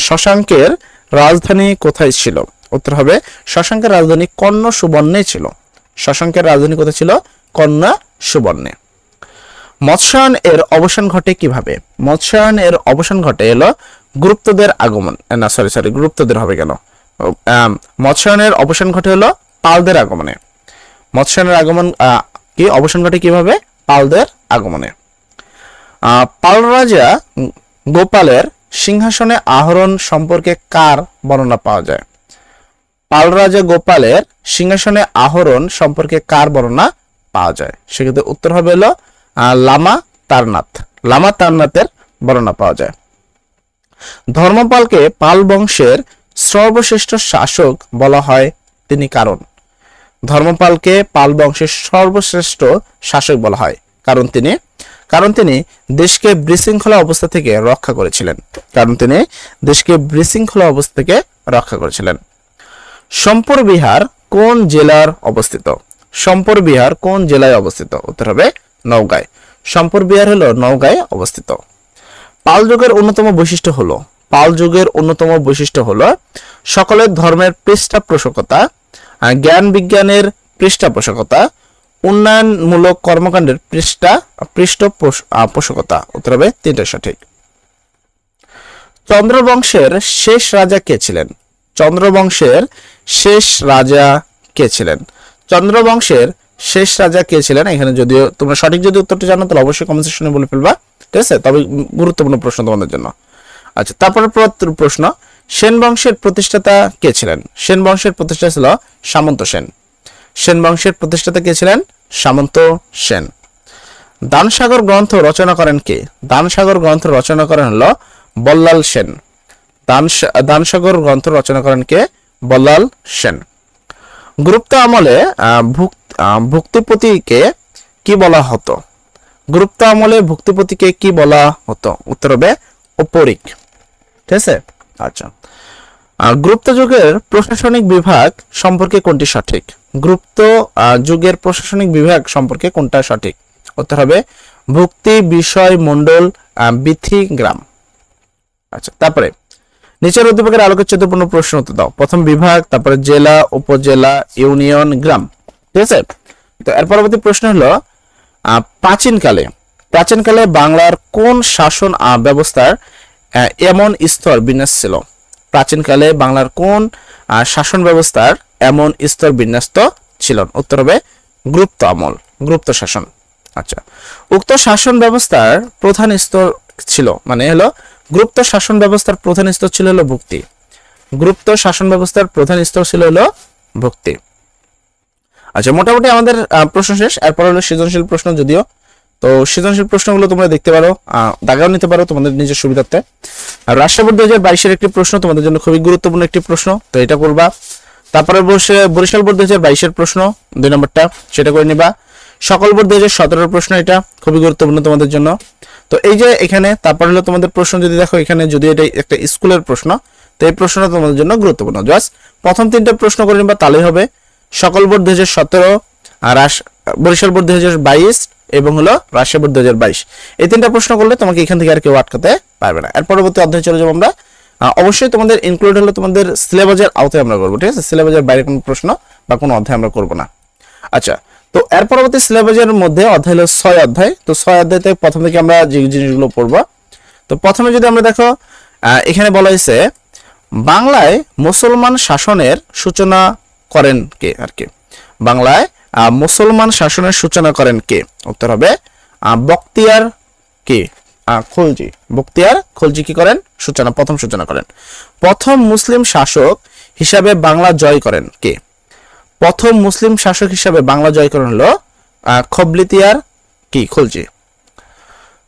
শশাঙ্কের রাজধানী কোথায় ছিল? উত্তর হবে শশাঙ্কের রাজধানী কর্ণ সুবর্ণে ছিল। শশাঙ্কের রাজধানী কোথায় ছিল? কর্ণ সুবর্ণে। মৎস্যায়ন এর অবসান ঘটে কিভাবে? মৎস্যায়ন এর অবসান ঘটে এলো গুপ্তদের আগমন, না সরি গুপ্তদের হবে কেন? মৎস্যায়নের অবসান ঘটে হলো পালদের আগমনে। মৎস্যায়নের আগমন কি অবসান ঘটে কিভাবে? পালদের আগমনে। পাল রাজা গোপালের সিংহাসনে আরোহণ সম্পর্কে কার বর্ণনা পাওয়া যায়? পাল রাজা গোপালের সিংহাসনে আহরণ সম্পর্কে কার বর্ণনা পাওয়া যায়? সেক্ষেত্রে উত্তর হবে হলো লামা তারনাথ। লামা তারনাথের বর্ণনা পাওয়া যায়। ধর্মপালকে পাল বংশের সর্বশ্রেষ্ঠ শাসক বলা হয় তিনি কারণ? ধর্মপালকে পাল বংশের সর্বশ্রেষ্ঠ শাসক বলা হয় কারণ তিনি দেশকে বিশৃঙ্খলা অবস্থা থেকে রক্ষা করেছিলেন। সম্পর বিহার কোন জেলার অবস্থিত? সম্পর বিহার কোন জেলায় অবস্থিত? উত্তর হবে নওগাঁয়। সম্পর বিহার হলো নওগাঁয় অবস্থিত। পাল যুগের অন্যতম বৈশিষ্ট্য হলো সকলের ধর্মের পৃষ্ঠপোষকতা, জ্ঞান বিজ্ঞানের পৃষ্ঠপোষকতা, উন্নয়নমূলক কর্মকাণ্ডের পৃষ্ঠপোষকতা। উত্তর হবে তিনটা সঠিক। চন্দ্রবংশের শেষ রাজা কে ছিলেন? চন্দ্রবংশের শেষ রাজা কে ছিলেন? এখানে যদিও তোমরা সঠিক যদি উত্তরটি জানো তাহলে অবশ্যই কমেন্ট সেকশনে বলে ফেলবা, ঠিক আছে? তবে গুরুত্বপূর্ণ প্রশ্ন তোমাদের জন্য। আচ্ছা, তারপরে প্রশ্ন, সেন বংশের প্রতিষ্ঠাতা কে ছিলেন? সেন বংশের প্রতিষ্ঠাতা ছিল সামন্ত সেন। সেন বংশের প্রতিষ্ঠাতা কে ছিলেন? সামন্ত সেন। দানসাগর গ্রন্থ রচনা করেন কে? দানসাগর গ্রন্থ রচনা করেন হলো বল্লাল সেন। দানসাগর গ্রন্থ রচনা করেন কে? বল্লাল সেন। গুপ্ত আমলে ভুক্তিপতিকে কি বলা হতো? গুপ্ত আমলে ভুক্তিপতিকে কি বলা হতো? উত্তর হবে অপরিক, ঠিক আছে? আচ্ছা, গুপ্ত যুগের প্রশাসনিক বিভাগ সম্পর্কে কোনটি সঠিক? গুপ্ত যুগের প্রশাসনিক বিভাগ সম্পর্কে কোনটা সঠিক? উত্তর হবে ভুক্তি বিষয় মণ্ডল বিথি গ্রাম। আচ্ছা, তারপরে নিচের উদ্দীপকের আলোকে 14 প্রশ্ন উত্তর দাও। প্রথম বিভাগ, তারপরে জেলা, উপজেলা, ইউনিয়ন, গ্রাম, ঠিক আছে? তো এর পরবর্তী প্রশ্ন হলো প্রাচীনকালে বাংলার কোন শাসন ব্যবস্থার এমন স্তর বিন্যাস ছিল? প্রাচীনকালে বাংলার কোন শাসন ব্যবস্থার এমন স্তর বিন্যস্ত ছিল? উত্তর হবে গুপ্ত আমল, গুপ্ত শাসন। আচ্ছা, উক্ত শাসন ব্যবস্থার প্রধান স্তর ছিল, মানে হলো গুপ্ত শাসন ব্যবস্থার প্রধান স্তর ছিল হলো ভুক্তি। গুপ্ত শাসন ব্যবস্থার প্রধান স্তর ছিল হলো ভুক্তি। আচ্ছা, মোটামুটি আমাদের প্রশ্ন শেষ। এরপর হলো সৃজনশীল প্রশ্ন। যদিও তো সৃজনশীল প্রশ্নগুলো তোমরা দেখতে পারো, দাগাও নিতে পারো তোমাদের নিজের সুবিধার্থে। রাষ্ট্র বোর্ড 2022-এর একটি প্রশ্ন তোমাদের জন্য খুবই গুরুত্বপূর্ণ একটি প্রশ্ন, তো এটা করবা। তারপরে বরিশাল বোর্ড 2022-এর প্রশ্ন 2 নম্বরটা, সেটা করে নিবা। সকল বোর্ড 2017-এর প্রশ্ন, এটা খুবই গুরুত্বপূর্ণ তোমাদের জন্য। তো এই যে এখানে তারপর হলো তোমাদের প্রশ্ন, যদি দেখো এখানে যদি এটা একটা স্কুলের প্রশ্ন, তো এই প্রশ্নটা তোমাদের জন্য গুরুত্বপূর্ণ। জাস্ট প্রথম 3টা প্রশ্ন করে নিবা, তাহলেই হবে। সকল বোর্ড 2017, আর বরিশাল বোর্ড 2022 এবং হলো রাজশাহী বোর্ড 2022, এই 3টা প্রশ্ন করলে তোমাকে এখান থেকে আর কেউ আটকাতে পারবে না। এর পরবর্তী অধ্যায়ে চলে যাবো আমরা। অবশ্যই তোমাদের ইনক্লুড হলো তোমাদের সিলেবাসের আওতায় আমরা করবো, ঠিক আছে? সিলেবাসের বাইরে কোনো প্রশ্ন বা কোনো অধ্যায় আমরা করবো না। আচ্ছা, তো এর পরবর্তী সিলেবাসের মধ্যে অধ্যায় হলো 6 অধ্যায়। তো 6 অধ্যায়তে প্রথম থেকে আমরা যে জিনিসগুলো পড়বো, তো প্রথমে যদি আমরা দেখো এখানে বলা হয়েছে বাংলায় মুসলমান শাসনের সূচনা করেন কে? আর কি বাংলায় মুসলমান শাসনের সূচনা করেন কে? উত্তর হবে বখতিয়ার কে? খলজি। বখতিয়ার খলজি কি করেন? প্রথম সূচনা করেন। প্রথম মুসলিম শাসক হিসাবে বাংলা জয় করেন কে? প্রথম মুসলিম শাসক হিসাবে বাংলা জয় করেন হলো খবলিতিয়ার কি? খলজি।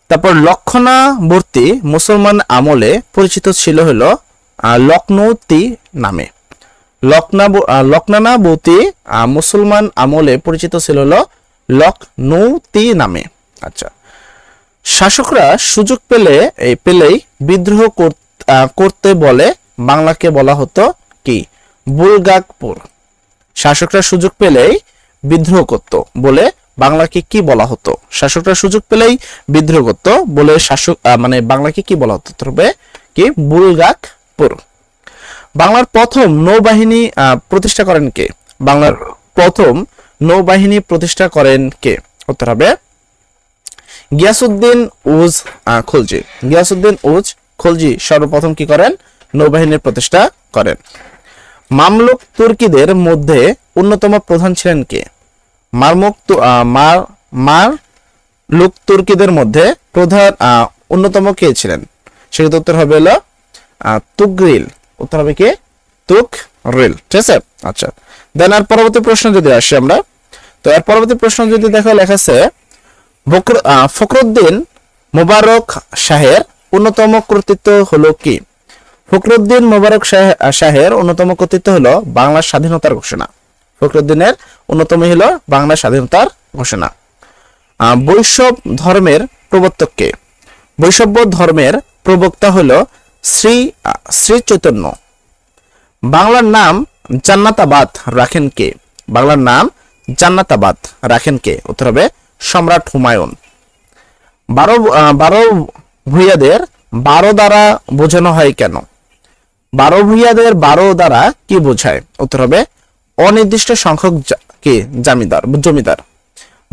তারপর লক্ষণাবর্তী মুসলমান আমলে পরিচিত ছিল হলো লখনৌতি নামে। লক্ষ্মণাবতী মুসলমান আমলে পরিচিত ছিল হলো লখনৌতি নামে। আচ্ছা, শাসকরা সুযোগ পেলেই বিদ্রোহ করতে বলে বাংলাকে বলা হতো কি? বুলগাকপুর। শাসকরা সুযোগ পেলেই বিদ্রোহ করত বলে বাংলাকে কি বলা হতো? শাসকরা সুযোগ পেলেই বিদ্রোহ করত বলে মানে বাংলাকে কি বলা হতো? তবে কি? বুলগাকপুর। বাংলার প্রথম নৌবাহিনী প্রতিষ্ঠা করেন কে? বাংলার প্রথম নৌবাহিনী প্রতিষ্ঠা করেন কে? উত্তর হবে গিয়াসউদ্দিন উজ খলজি। গিয়াসউদ্দিন উজ খলজি সর্বপ্রথম কি করেন? নৌবাহিনীর প্রতিষ্ঠা করেন। মামলুক তুর্কিদের মধ্যে অন্যতম প্রধান ছিলেন কে? মামলুক তুর্কিদের মধ্যে প্রধান অন্যতম কে ছিলেন? সেক্ষেত্রে উত্তর হবে হলো তুগরিল। উত্তর হবে কি? রেল, ঠিক আছে। আচ্ছা, দেন আর পরবর্তী প্রশ্ন যদি আসি আমরা, তো এর পরবর্তী প্রশ্ন যদি দেখো, লেখা আছে ফখরুদ্দিন মোবারক শাহের অন্যতম কৃতিত্ব হলো কি? ফখরুদ্দিন মোবারক শাহের অন্যতম কৃতিত্ব হলো বাংলার স্বাধীনতার ঘোষণা। ফখরুদ্দিনের অন্যতম হলো বাংলার স্বাধীনতার ঘোষণা। বৈষ্ণব ধর্মের প্রবর্তক কে? বৈষ্ণব ধর্মের প্রবক্তা হলো শ্রী শ্রী চৈতন্য। বাংলার নাম জান্নাতাবাদ রাখেন কে? বাংলার নাম জান্নাতাবাদ রাখেন কে? উত্তর হবে সম্রাট হুমায়ুন। বারো ভূঁইয়াদের 12 দ্বারা বোঝানো হয় কেন? 12 ভূঁইয়াদের 12 দ্বারা কি বোঝায়? উত্তর হবে অনির্দিষ্ট সংখ্যক কি জমিদার।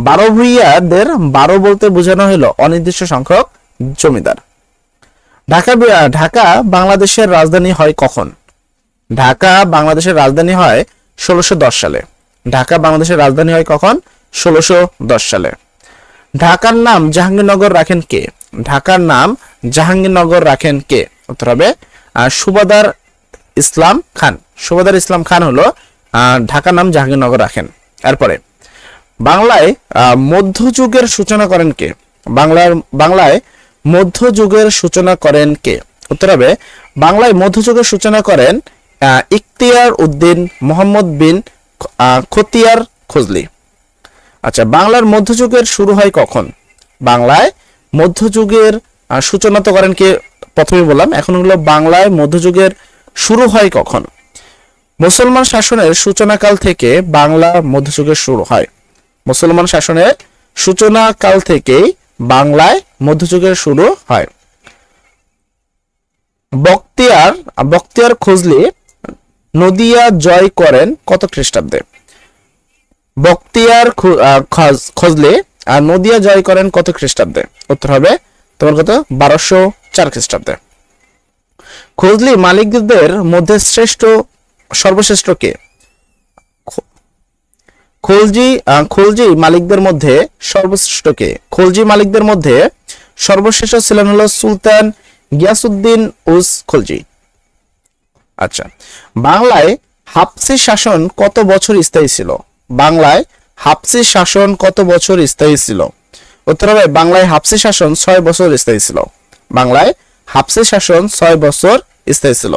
12 ভূঁইয়াদের 12 বলতে বোঝানো হলো অনির্দিষ্ট সংখ্যক জমিদার। ঢাকা বাংলাদেশের রাজধানী হয় কখন? ঢাকা বাংলাদেশের রাজধানী হয় 1610 সালে। ঢাকা বাংলাদেশের রাজধানী হয় কখন? 1610 সালে। ঢাকার নাম জাহাঙ্গীরনগর রাখেন কে? ঢাকার নাম জাহাঙ্গীরনগর রাখেন কে? উত্তর হবে সুবাদার ইসলাম খান। সুবাদার ইসলাম খান হলো ঢাকার নাম জাহাঙ্গীরনগর রাখেন। এরপরে বাংলায় মধ্যযুগের সূচনা করেন কে? বাংলায় মধ্যযুগের সূচনা করেন কে? উত্তর হবে বাংলায় মধ্যযুগের সূচনা করেন ইখতিয়ার উদ্দিন মোহাম্মদ বিন খতিয়ার খজলি। আচ্ছা, বাংলার মধ্যযুগের শুরু হয় কখন? বাংলায় মধ্যযুগের সূচনা তো করেন কে? প্রথমে বললাম, এখন হলো বাংলায় মধ্যযুগের শুরু হয় কখন? মুসলমান শাসনের সূচনাকাল থেকে বাংলা মধ্যযুগের শুরু হয়। মুসলমান শাসনের সূচনাকাল থেকেই বাংলায় মধ্যযুগের শুরু হয়। বখতিয়ার খজলি নদিয়া জয় করেন কত খ্রিস্টাব্দে? বখতিয়ার খজলি নদিয়া জয় করেন কত খ্রিস্টাব্দে? উত্তর হবে তোমার কত? 1204 খ্রিস্টাব্দে। খজলি মালিকদের মধ্যে সর্বশ্রেষ্ঠ কে? খলজি মালিকদের মধ্যে সর্বশ্রেষ্ঠ কে? খলজি মালিকদের মধ্যে সর্বশ্রেষ্ঠ ছিলেন হলো সুলতান গিয়াসউদ্দিন উস খলজি। আচ্ছা, বাংলায় হাফসি শাসন কত বছর স্থায়ী ছিল? বাংলায় হাফসি শাসন কত বছর স্থায়ী ছিল? উত্তর হবে বাংলায় হাফসি শাসন 6 বছর স্থায়ী ছিল। বাংলায় হাফসি শাসন 6 বছর স্থায়ী ছিল।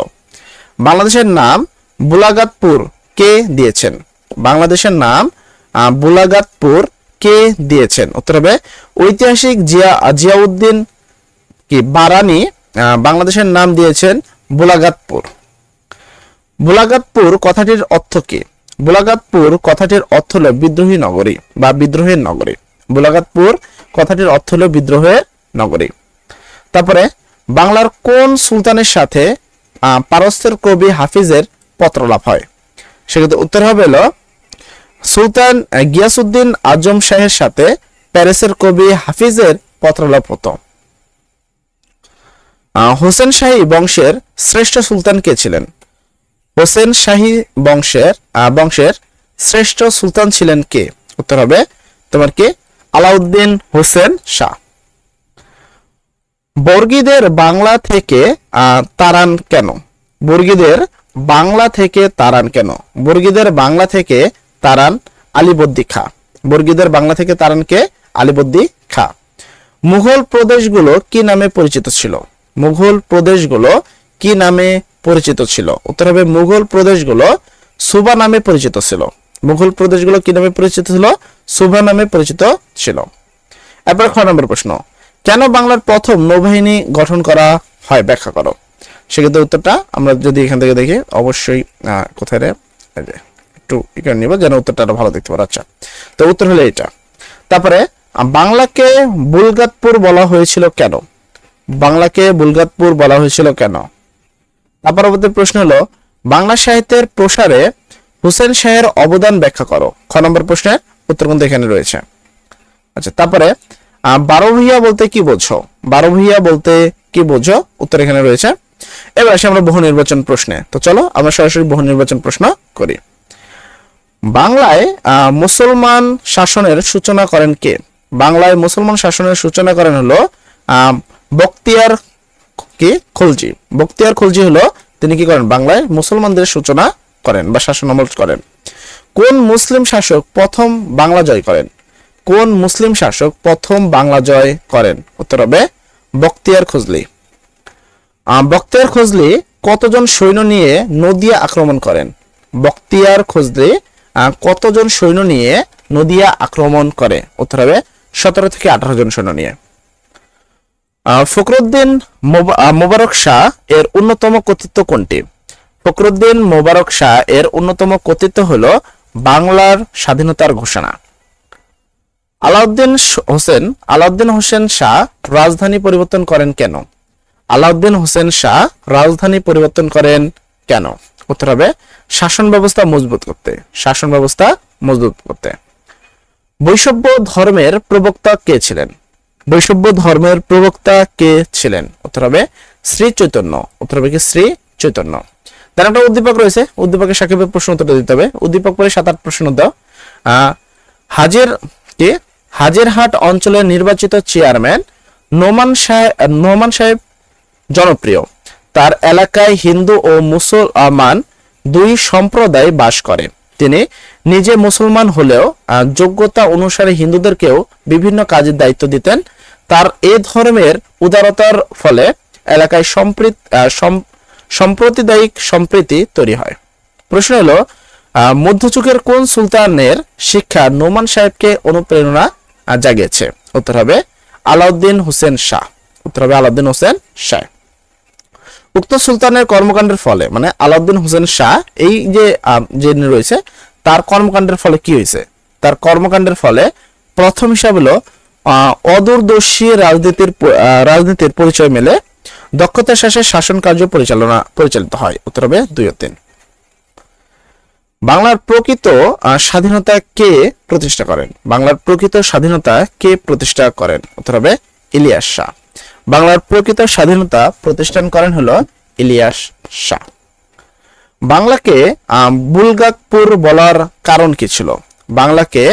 বাংলাদেশের নাম বুলাগাতপুর কে দিয়েছেন? বাংলাদেশের নাম বুলাগাতপুর কে দিয়েছেন? উত্তর হবে ঐতিহাসিক জিয়াউদ্দিন কি বারানি বাংলাদেশের নাম দিয়েছেন বুলাগাতপুর। বুলাগাতপুর কথাটির অর্থ কি? বুলাগাতপুর কথাটির অর্থ হলো বিদ্রোহী নগরী বা বিদ্রোহের নগরী। বুলাগাতপুর কথাটির অর্থ হলো বিদ্রোহের নগরী। তারপরে বাংলার কোন সুলতানের সাথে পারস্যের কবি হাফিজের পত্রলাপ হয়? সেক্ষেত্রে উত্তর হবে হলো সুলতান গিয়াসউদ্দিন আজম শাহের সাথে প্যারিসের কবি হাফিজের পত্রলাপ হতো। হোসেন শাহী বংশের শ্রেষ্ঠ সুলতান কে ছিলেন? হোসেন শাহী বংশের শ্রেষ্ঠ সুলতান ছিলেন কে? উত্তর হবে তোমার কি আলাউদ্দিন হোসেন শাহ। বর্গীদের বাংলা থেকে তাড়ান কেন? বর্গীদের বাংলা থেকে তাড়ান কেন? বর্গীদের বাংলা থেকে তাড়ান আলীবর্দী খাঁ। বর্গীদের বাংলা থেকে তাড়ান কে? আলীবর্দী খাঁ। মুঘল প্রদেশগুলো কি নামে পরিচিত ছিল? মুঘল প্রদেশগুলো কি নামে পরিচিত ছিল? উত্তর হবে মুঘল প্রদেশগুলো সুবা নামে পরিচিত ছিল। মুঘল প্রদেশগুলো কি নামে পরিচিত ছিল? সুবা নামে পরিচিত ছিল। এরপর 6 নম্বর প্রশ্ন, কেন বাংলার প্রথম নৌবাহিনী গঠন করা হয় ব্যাখ্যা করো। সেক্ষেত্রে উত্তরটা আমরা যদি এখান থেকে দেখি, অবশ্যই কোথায় রে একটু এখানে নিব যেন উত্তরটা ভালো দেখতে পারো। আচ্ছা, তো উত্তর হলো এটা। তারপরে বাংলাকে বুলগাতপুর বলা হয়েছিল কেন? বাংলাকে বুলগাতপুর বলা হয়েছিল কেন? তার পরবর্তী প্রশ্ন হলো বাংলা সাহিত্যের প্রসারে হুসেন শাহের অবদান ব্যাখ্যা করো। 6 নম্বর প্রশ্নের উত্তর কিন্তু এখানে রয়েছে। আচ্ছা, তারপরে 12 ভূঁইয়া বলতে কি বোঝো? 12 ভূঁইয়া বলতে কি বোঝো? উত্তর এখানে রয়েছে। এবার আসি আমরা বহু নির্বাচন প্রশ্নে। তো চলো আমরা সরাসরি বহু নির্বাচন প্রশ্ন করি। বাংলায় মুসলমান শাসনের সূচনা করেন কে? বাংলায় মুসলমান শাসনের সূচনা করেন হলো বখতিয়ার খলজি। বখতিয়ার খলজি হলো তিনি কি করেন? বাংলায় মুসলমানদের সূচনা করেন বা শাসনামল করেন? কোন মুসলিম শাসক প্রথম বাংলা জয় করেন? কোন মুসলিম শাসক প্রথম বাংলা জয় করেন? উত্তর হবে বখতিয়ার খোজলি। বখতিয়ার খোজলি কতজন সৈন্য নিয়ে নদিয়া আক্রমণ করেন? বখতিয়ার খোজলি কতজন সৈন্য নিয়ে নদিয়া আক্রমণ করে? উত্তর হবে 17 থেকে 18 জন সৈন্য নিয়ে। ফখরুদ্দিন মোবারক শাহ এর অন্যতম কৃতিত্ব কোনটি? ফখরুদ্দিন মোবারক শাহ এর অন্যতম কৃতিত্ব হলো বাংলার স্বাধীনতার ঘোষণা। আলাউদ্দিন হোসেন শাহ রাজধানী পরিবর্তন করেন কেন? আলাউদ্দিন হোসেন শাহ রাজধানী পরিবর্তন করেন কেন? উত্তর হবে শাসন ব্যবস্থা মজবুত করতে। শাসন ব্যবস্থা মজবুত করতে। বৈষ্ণব ধর্মের প্রবক্তা কে ছিলেন? বৈষ্ণব ধর্মের প্রবক্তা কে ছিলেন? উত্তর হবে শ্রী চৈতন্য। উত্তর হবে কি শ্রী চৈতন্য। তার একটা উদ্দীপক রয়েছে, উদ্দীপকের সাকিবের প্রশ্ন উত্তরটা দিতে হবে। উদ্দীপক পরে 7-8 প্রশ্ন দাও। হাজিরহাট অঞ্চলের নির্বাচিত চেয়ারম্যান নোমান সাহেব জনপ্রিয়। তার এলাকায় হিন্দু ও মুসলমান দুই সম্প্রদায় বাস করে। তিনি নিজে মুসলমান হলেও যোগ্যতা অনুসারে হিন্দুদেরকেও বিভিন্ন কাজের দায়িত্ব দিতেন। তার এ ধর্মের উদারতার ফলে এলাকায় সাম্প্রদায়িক সম্প্রীতি তৈরি হয়। প্রশ্ন হলো মধ্যযুগের কোন সুলতানের শিক্ষা নোমান সাহেবকে অনুপ্রেরণা জাগিয়েছে? উত্তর হবে আলাউদ্দিন হোসেন শাহ। উত্তর হবে আলাউদ্দিন হোসেন শাহ। উক্ত সুলতানের কর্মকাণ্ডের ফলে মানে আলাউদ্দিন হোসেন শাহ এই যে রয়েছে তার কর্মকাণ্ডের ফলে কি হয়েছে? তার কর্মকাণ্ডের ফলে প্রথম হিসাব হলো অদূরদর্শী রাজনীতির পরিচয় মেলে, দক্ষতার শেষে শাসন কার্য পরিচালিত হয়। উত্তর হবে 2 ও 3। বাংলার প্রকৃত স্বাধীনতা কে প্রতিষ্ঠা করেন? বাংলার প্রকৃত স্বাধীনতা কে প্রতিষ্ঠা করেন? উত্তর হবে ইলিয়াস শাহ। বাংলার প্রকৃত স্বাধীনতা প্রতিষ্ঠান করেন হলো ইলিয়াস শাহ। বাংলাকে বুলগাকপুর বলার কারণ কি ছিল? বাংলাকে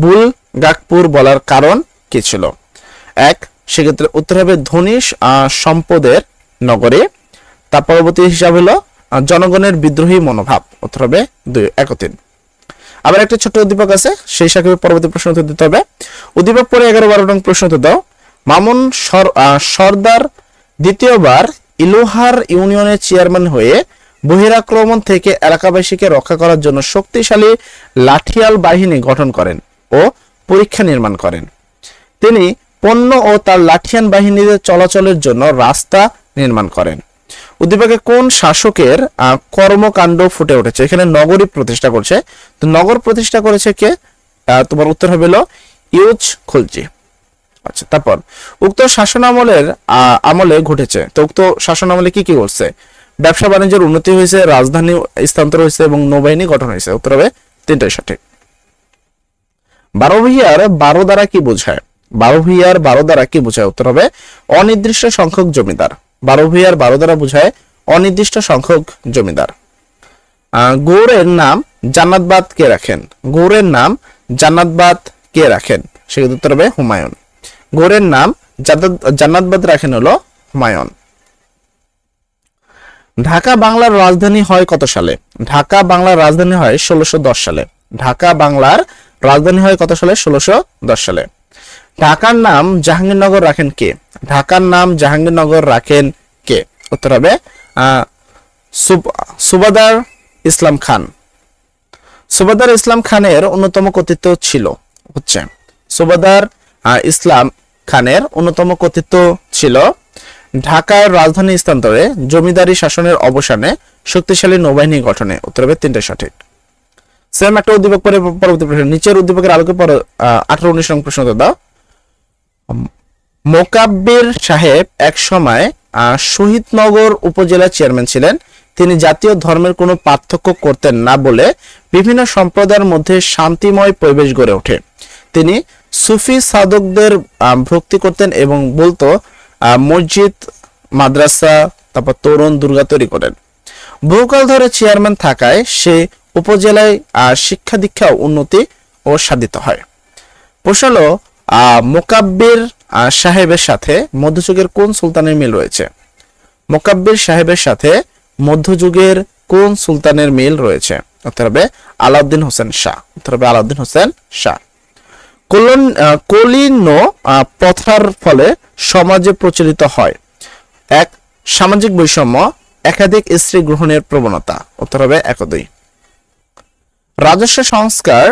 বুলগাকপুর বলার কারণ কি ছিল? 1 সেক্ষেত্রে উত্তর হবে ধনী সম্পদের নগরী। তার পরবর্তী হিসাব হলো জনগণের বিদ্রোহী মনোভাব। উত্তর হবে 1 ও 3। আবার একটা ছোট উদ্দীপক আছে, সেই সাকিবের পরবর্তী প্রশ্ন উত্তর দিতে হবে। উদ্দীপক পরে 11-12 নং প্রশ্ন উত্তর দাও। মামুন সর্দার দ্বিতীয়বার ইলোহার ইউনিয়নের চেয়ারম্যান হয়ে বহিরাক্রমণ থেকে এলাকাবাসীকে রক্ষা করার জন্য শক্তিশালী লাঠিয়াল বাহিনী গঠন করেন ও পরীক্ষা নির্মাণ করেন। তিনি পণ্য ও তার লাঠিয়াল বাহিনীদের চলাচলের জন্য রাস্তা নির্মাণ করেন। উদ্দীপকে কোন শাসকের কর্মকাণ্ড ফুটে উঠেছে? এখানে নগরী প্রতিষ্ঠা করছে, তো নগর প্রতিষ্ঠা করেছে কে? তোমার উত্তর হবে ইউজ খলজি। আচ্ছা, তারপর উক্ত আমলে ঘটেছে, তো উক্ত শাসন আমলে কি কি করছে? ব্যবসা বাণিজ্যের উন্নতি হয়েছে, রাজধানী স্থানান্তর হয়েছে এবং নৌবাহিনী গঠন হয়েছে। উত্তর হবে 3টাই সঠিক। 12 ভূঁইয়ার 12 দ্বারা কি বোঝায়? 12 ভূঁইয়ার 12 দ্বারা কি বোঝায়? উত্তর হবে অনির্দিষ্ট সংখ্যক জমিদার। 12 ভূঁইয়ার 12 দ্বারা বোঝায় অনির্দিষ্ট সংখ্যক জমিদার। গৌড়ের নাম জান্নাতবাদ কে রাখেন? গৌড়ের নাম জান্নাতবাদ কে রাখেন? সেক্ষেত্রে উত্তর হবে হুমায়ুন। গৌড়ের নাম জান্নাতবাদ রাখেন হলো হুমায়ুন। ঢাকা বাংলার রাজধানী হয় কত সালে? ঢাকা বাংলার রাজধানী হয় 1610 সালে। ঢাকা বাংলার রাজধানী হয় কত সালে? 1610 সালে। ঢাকার নাম জাহাঙ্গীরনগর রাখেন কে? ঢাকার নাম জাহাঙ্গীরনগর রাখেন কে? উত্তর হবে সুবাদার ইসলাম খান। সুবাদার ইসলাম খানের অন্যতম কর্তৃত্ব ছিল ঢাকার রাজধানী স্থানান্তরে, জমিদারি শাসনের অবসানে, শক্তিশালী নৌবাহিনী গঠনে। উত্তর হবে 3টাই সঠিক। সেম একটা উদ্দীপক পরে পরবর্তী প্রশ্ন, নিচের উদ্দীপকের আলোকে পরে 18-19 নং প্রশ্ন দাও। মোকাব্বির সাহেব এক সময় শহীদনগর উপজেলা চেয়ারম্যান ছিলেন। তিনি জাতীয় ধর্মের কোনো পার্থক্য করতেন না বলে বিভিন্ন সম্প্রদায়ের মধ্যে শান্তিময় পরিবেশ গড়ে ওঠে। তিনি সুফি সাধকদের ভক্তি করতেন এবং বলতো মসজিদ, মাদ্রাসা, তারপর তরুণ দুর্গা তৈরি করেন। বহুকাল ধরে চেয়ারম্যান থাকায় সে উপজেলায় শিক্ষা দীক্ষা উন্নতি ও সাধিত হয়। প্রশ্ন হলো মোকাব্বির সাহেবের সাথে মধ্যযুগের কোন সুলতানের মিল রয়েছে? মোকাব্বির সাহেবের সাথে মধ্যযুগের কোন সুলতানের মিল রয়েছে? উত্তর হবে আলাউদ্দিন হোসেন শাহ। উত্তর হবে আলাউদ্দিন হোসেন শাহ। কলিন্য প্রথার ফলে সমাজে প্রচলিত হয়? 1 সামাজিক বৈষম্য, একাধিক স্ত্রী গ্রহণের প্রবণতা। উত্তর হবে 1 ও 2। রাজস্ব সংস্কার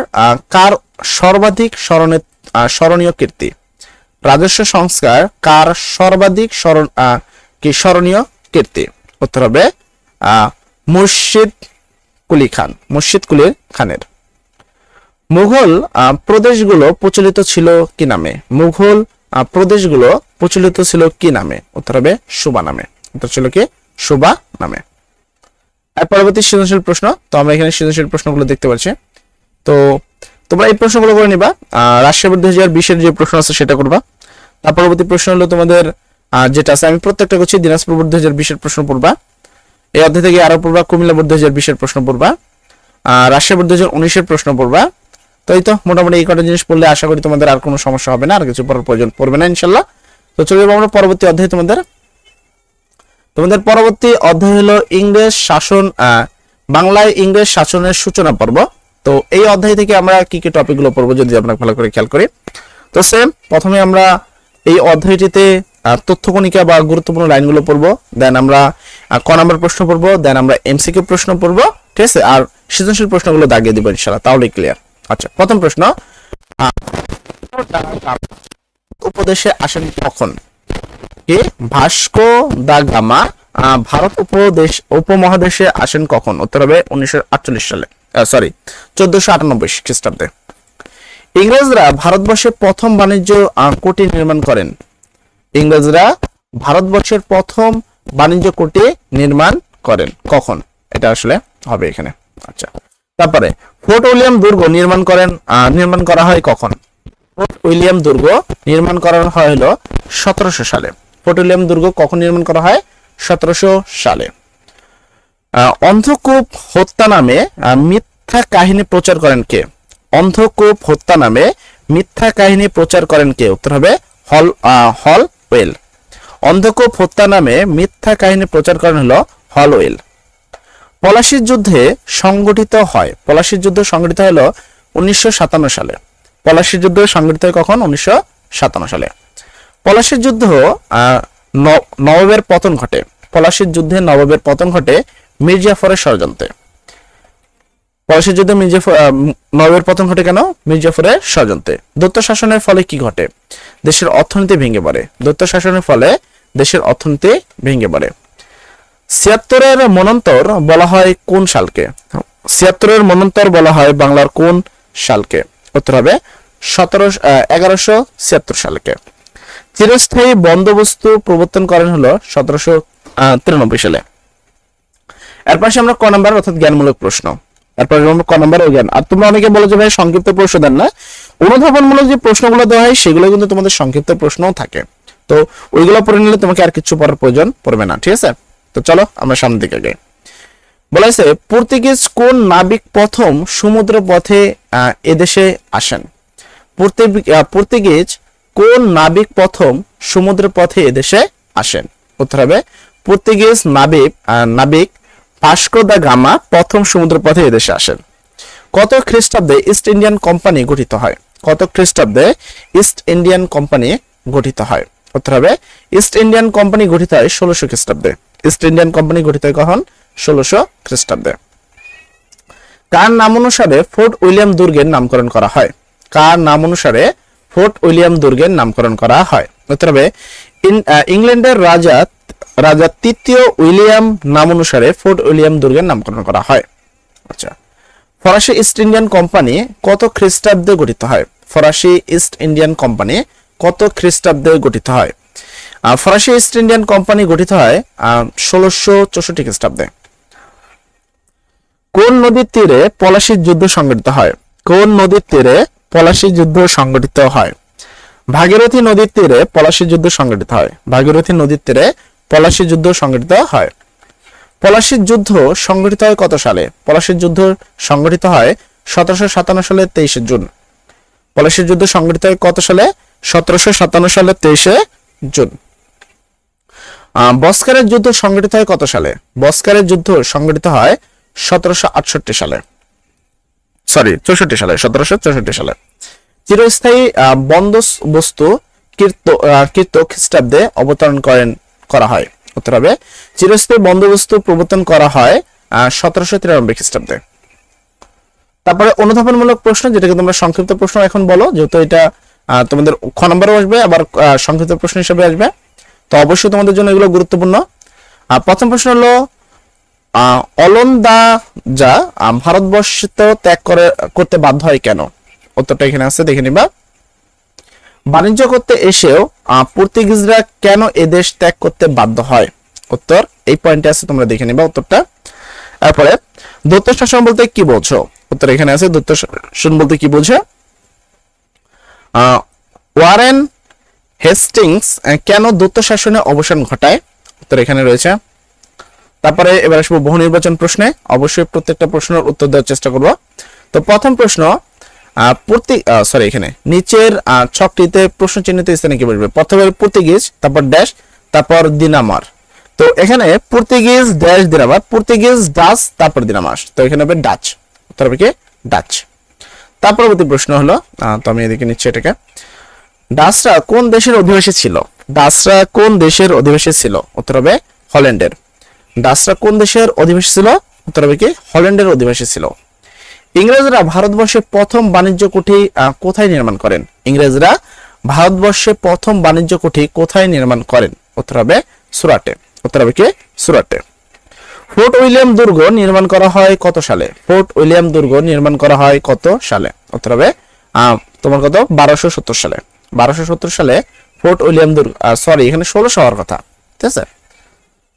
কার সর্বাধিক স্মরণীয় কীর্তি? রাজস্ব সংস্কার কার সর্বাধিক স্মরণীয় কীর্তি? উত্তর হবে মুর্শিদ কুলি খানের। মুঘল প্রদেশগুলো প্রচলিত ছিল কি নামে? মুঘল প্রদেশগুলো প্রচলিত ছিল কি নামে? উত্তর হবে সুবা নামে। উত্তর ছিল কি? সুবা নামে। আর পরবর্তী সৃজনশীল প্রশ্ন। তো আমরা এখানে সৃজনশীল প্রশ্নগুলো দেখতে পাচ্ছি। তো তোমরা এই প্রশ্নগুলো করে নিবা। রাজশাহী বোর্ড 2020 যে প্রশ্ন আছে সেটা করবা। তার পরবর্তী প্রশ্ন হলো তোমাদের যেটা আছে, আমি প্রত্যেকটা করছি। দিনাজপুর বোর্ড 2020 প্রশ্ন পড়বা, এই অধ্যায় থেকে আরো পড়বা। কুমিল্লা বোর্ড 2020 প্রশ্ন পড়বা, রাজশাহী বোর্ড 2019 প্রশ্ন পড়বা। তো এই তো মোটামুটি এই কটা জিনিস পড়লে আশা করি তোমাদের আর কোনো সমস্যা হবে না, আর কিছু পড়ার প্রয়োজন পড়বে না ইনশাল্লাহ। তো চলে যাবো আমরা পরবর্তী অধ্যায়। তোমাদের পরবর্তী অধ্যায় হলো ইংরেজ শাসন, বাংলায় ইংরেজ শাসনের সূচনা পর্ব। তো এই অধ্যায় থেকে আমরা কি কি টপিকগুলো পড়বো যদি আমরা ভালো করে খেয়াল করি। তো সেম প্রথমে আমরা এই অধ্যায়টিতে তথ্যকণিকা বা গুরুত্বপূর্ণ লাইনগুলো পড়বো, দেন আমরা ক নাম্বার প্রশ্ন পড়বো, দেন আমরা এমসিকিউ প্রশ্ন পড়বো, ঠিক আছে। আর সৃজনশীল প্রশ্নগুলো দাগিয়ে দিব ইনশাআল্লাহ, তাহলে ক্লিয়ার। আচ্ছা, প্রথম প্রশ্ন, উপদেশে আসেন কখন? কি? ভাস্কো দা গামা ভারত উপমহাদেশে আসেন কখন? উত্তর হবে 1948 সালে, 1498 খ্রিস্টাব্দে। ইংরেজরা ভারতবর্ষে প্রথম বাণিজ্য কুটি নির্মাণ করেন? ইংরেজরা ভারতবর্ষের প্রথম বাণিজ্য কুটি নির্মাণ করেন কখন? এটা আসলে হবে এখানে। আচ্ছা, তারপরে ফোর্ট উইলিয়াম দুর্গ নির্মাণ করা হয় কখন? ফোর্ট উইলিয়াম দুর্গ নির্মাণ করা হয় হলো 1700 সালে। ফোর্ট উইলিয়াম দুর্গ কখন নির্মাণ করা হয়? 1700 সালে। অন্ধকূপ হত্যা নামে মিথ্যা কাহিনী প্রচার করেন কে? অন্ধকূপ হত্যা নামে মিথ্যা কাহিনী প্রচার করেন কে? উত্তর হবে হলওয়েল। অন্ধকূপ হত্যা নামে মিথ্যা কাহিনী প্রচার করেন হলো হলওয়েল। পলাশীর যুদ্ধে সংগঠিত হয়? পলাশীর যুদ্ধ সংগঠিত হলো 1957 সালে। পলাশীর যুদ্ধ সংগঠিত হয় কখন? 1957 সালে। পলাশীর যুদ্ধ নবাবের পতন ঘটে। পলাশীর যুদ্ধে নবাবের পতন ঘটে মির্জাফরের ষড়যন্ত্রে। পলাশীর যুদ্ধে নবাবের পতন ঘটে কেন? মির্জাফরের ষড়যন্ত্রে। দৈত্য শাসনের ফলে কি ঘটে? দেশের অর্থনীতি ভেঙে পড়ে। দৈত্য শাসনের ফলে দেশের অর্থনীতি ভেঙে পড়ে। 76-এর মন্বন্তর বলা হয় কোন সালকে? 76-এর মন্বন্তর বলা হয় বাংলার কোন সালকে? উত্তর হবে 1176 সালকে। চিরস্থায়ী বন্দোবস্ত প্রবর্তন করেন হলো 1793 সালে। এর পাশে আমরা ক নাম্বার অর্থাৎ জ্ঞানমূলক প্রশ্ন। এরপর ক নাম্বার জ্ঞান। আর তোমরা অনেকে বলো যে ভাই সংক্ষিপ্ত প্রশ্ন দেন না, অনুধাবনমূলক যে প্রশ্নগুলো দেওয়া হয় সেগুলো কিন্তু তোমাদের সংক্ষিপ্ত প্রশ্নও থাকে। তো ওইগুলো পড়ে নিলে তোমাকে আর কিছু পড়ার প্রয়োজন পড়বে না, ঠিক আছে। তো চলো আমরা সামনের দিকে যাই। বলা হয়েছে পর্তুগিজ কোন নাবিক প্রথম সমুদ্র পথে এদেশে আসেন? পর্তুগিজ কোন নাবিক প্রথম সমুদ্র পথে এদেশে আসেন? উত্তর হবে পর্তুগিজ নাবিক ভাস্কো দা গামা প্রথম সমুদ্র পথে এদেশে আসেন। কত খ্রিস্টাব্দে ইস্ট ইন্ডিয়ান কোম্পানি গঠিত হয়? কত খ্রিস্টাব্দে ইস্ট ইন্ডিয়ান কোম্পানি গঠিত হয়? উত্তর হবে ইস্ট ইন্ডিয়ান কোম্পানি গঠিত হয় 1600 খ্রিস্টাব্দে। ইস্ট ইন্ডিয়ান কোম্পানি গঠিত হয় কখন? 1600 খ্রিস্টাব্দে। কার নাম অনুসারে ফোর্ট উইলিয়াম দুর্গের নামকরণ করা হয়? কার নাম অনুসারে ফোর্ট উইলিয়াম দুর্গের নামকরণ করা হয়? উত্তর হবে ইংল্যান্ডের রাজা তৃতীয় উইলিয়াম নাম অনুসারে ফোর্ট উইলিয়াম দুর্গের নামকরণ করা হয়। আচ্ছা, ফরাসি ইস্ট ইন্ডিয়ান কোম্পানি কত খ্রিস্টাব্দে গঠিত হয়? ফরাসি ইস্ট ইন্ডিয়ান কোম্পানি কত খ্রিস্টাব্দে গঠিত হয়? ফরাসি ইস্ট ইন্ডিয়ান কোম্পানি গঠিত হয় 1664 খ্রিস্টাব্দে। কোন নদীর তীরে পলাশীর যুদ্ধ সংঘটিত হয়? কোন নদীর তীরে পলাশী যুদ্ধ সংঘটিত হয়? ভাগীরথী নদীর তীরে পলাশী যুদ্ধ সংঘটিত হয়। ভাগীরথী নদীর তীরে পলাশী যুদ্ধ সংঘটিত হয়। পলাশীর যুদ্ধ সংঘটিত হয় কত সালে? পলাশীর যুদ্ধ সংঘটিত হয় 1757 সালের 23 জুন। পলাশীর যুদ্ধ সংঘটিত হয় কত সালে? 1757 সালের 23 জুন। বস্কারের যুদ্ধ সংগঠিত হয় কত সালে? বস্কারের যুদ্ধ সংগঠিত হয় 1768 সালে, সরি 64 সালে, 1764 সালে। চিরস্থায়ী বন্দোবস্ত কৃত খ্রিস্টাব্দে অবতরণ করা হয়। উত্তর হবে চিরস্থায়ী বন্দোবস্ত প্রবর্তন করা হয় 1793 খ্রিস্টাব্দে। তারপরে অনুধাবনমূলক প্রশ্ন, যেটাকে তোমরা সংক্ষিপ্ত প্রশ্ন এখন বলো, যেহেতু এটা তোমাদের খ নম্বরেও আসবে, আবার সংক্ষিপ্ত প্রশ্ন হিসেবে আসবে, তো অবশ্যই তোমাদের জন্য এগুলো গুরুত্বপূর্ণ। প্রথম প্রশ্ন হলো ওলন্দাজরা ভারতবর্ষ ত্যাগ করতে বাধ্য হয় কেন? উত্তরটা এখানে আছে, দেখে নিবা। বাণিজ্য করতে এসেও পর্তুগিজরা কেন এদেশ ত্যাগ করতে বাধ্য হয়? উত্তর এই পয়েন্টে আছে, তোমরা দেখে নিবা উত্তরটা। তারপরে দৈত্য শাসন বলতে কি বোঝো? উত্তর এখানে আছে, দৈত্য শাসন বলতে কি বোঝো? ওয়ারেন হেস্টিংস কেন দৈত্য শাসনে অবসান ঘটায়? উত্তর এখানে রয়েছে। তারপরে এবার আসবো বহু নির্বাচন প্রশ্নে, অবশ্যই প্রত্যেকটা প্রশ্নের উত্তর দেওয়ার চেষ্টা করব। তো প্রথম প্রশ্ন, এখানে নিচের ছকটিতে প্রশ্ন চিহ্নিত স্থানে কি বসবে? প্রথমে পর্তুগিজ, তারপর ড্যাশ, তারপর দিনামার। তো এখানে পর্তুগিজ ড্যাশ দিনামার, পর্তুগিজ ডাচ, তারপর দিনামাস, তো এখানে হবে ডাচ। উত্তর হবে কি ডাচ। তার পরবর্তী প্রশ্ন হলো, তো আমি এদিকে নিচ্ছি এটাকে, ডাচরা কোন দেশের অধিবাসী ছিল? ডাচরা কোন দেশের অধিবাসী ছিল? উত্তর হবে হল্যান্ডের। ডাচরা কোন দেশের অধিবাসী ছিল? উত্তর হবে কি হল্যান্ডের অধিবাসী ছিল। ইংরেজরা ভারতবর্ষে প্রথম বাণিজ্য কুঠি কোথায় নির্মাণ করেন? ইংরেজরা ভারতবর্ষে প্রথম বাণিজ্য কুঠি কোথায় নির্মাণ করেন? উত্তর হবে সুরাটে। উত্তর হবে কি সুরাটে। ফোর্ট উইলিয়াম দুর্গ নির্মাণ করা হয় কত সালে? ফোর্ট উইলিয়াম দুর্গ নির্মাণ করা হয় কত সালে? উত্তর হবে তোমার কত 1270 সালে। 1270 সালে ফোর্ট উইলিয়াম দুর্গ, সরি এখানে 1600 হওয়ার কথা, ঠিক আছে।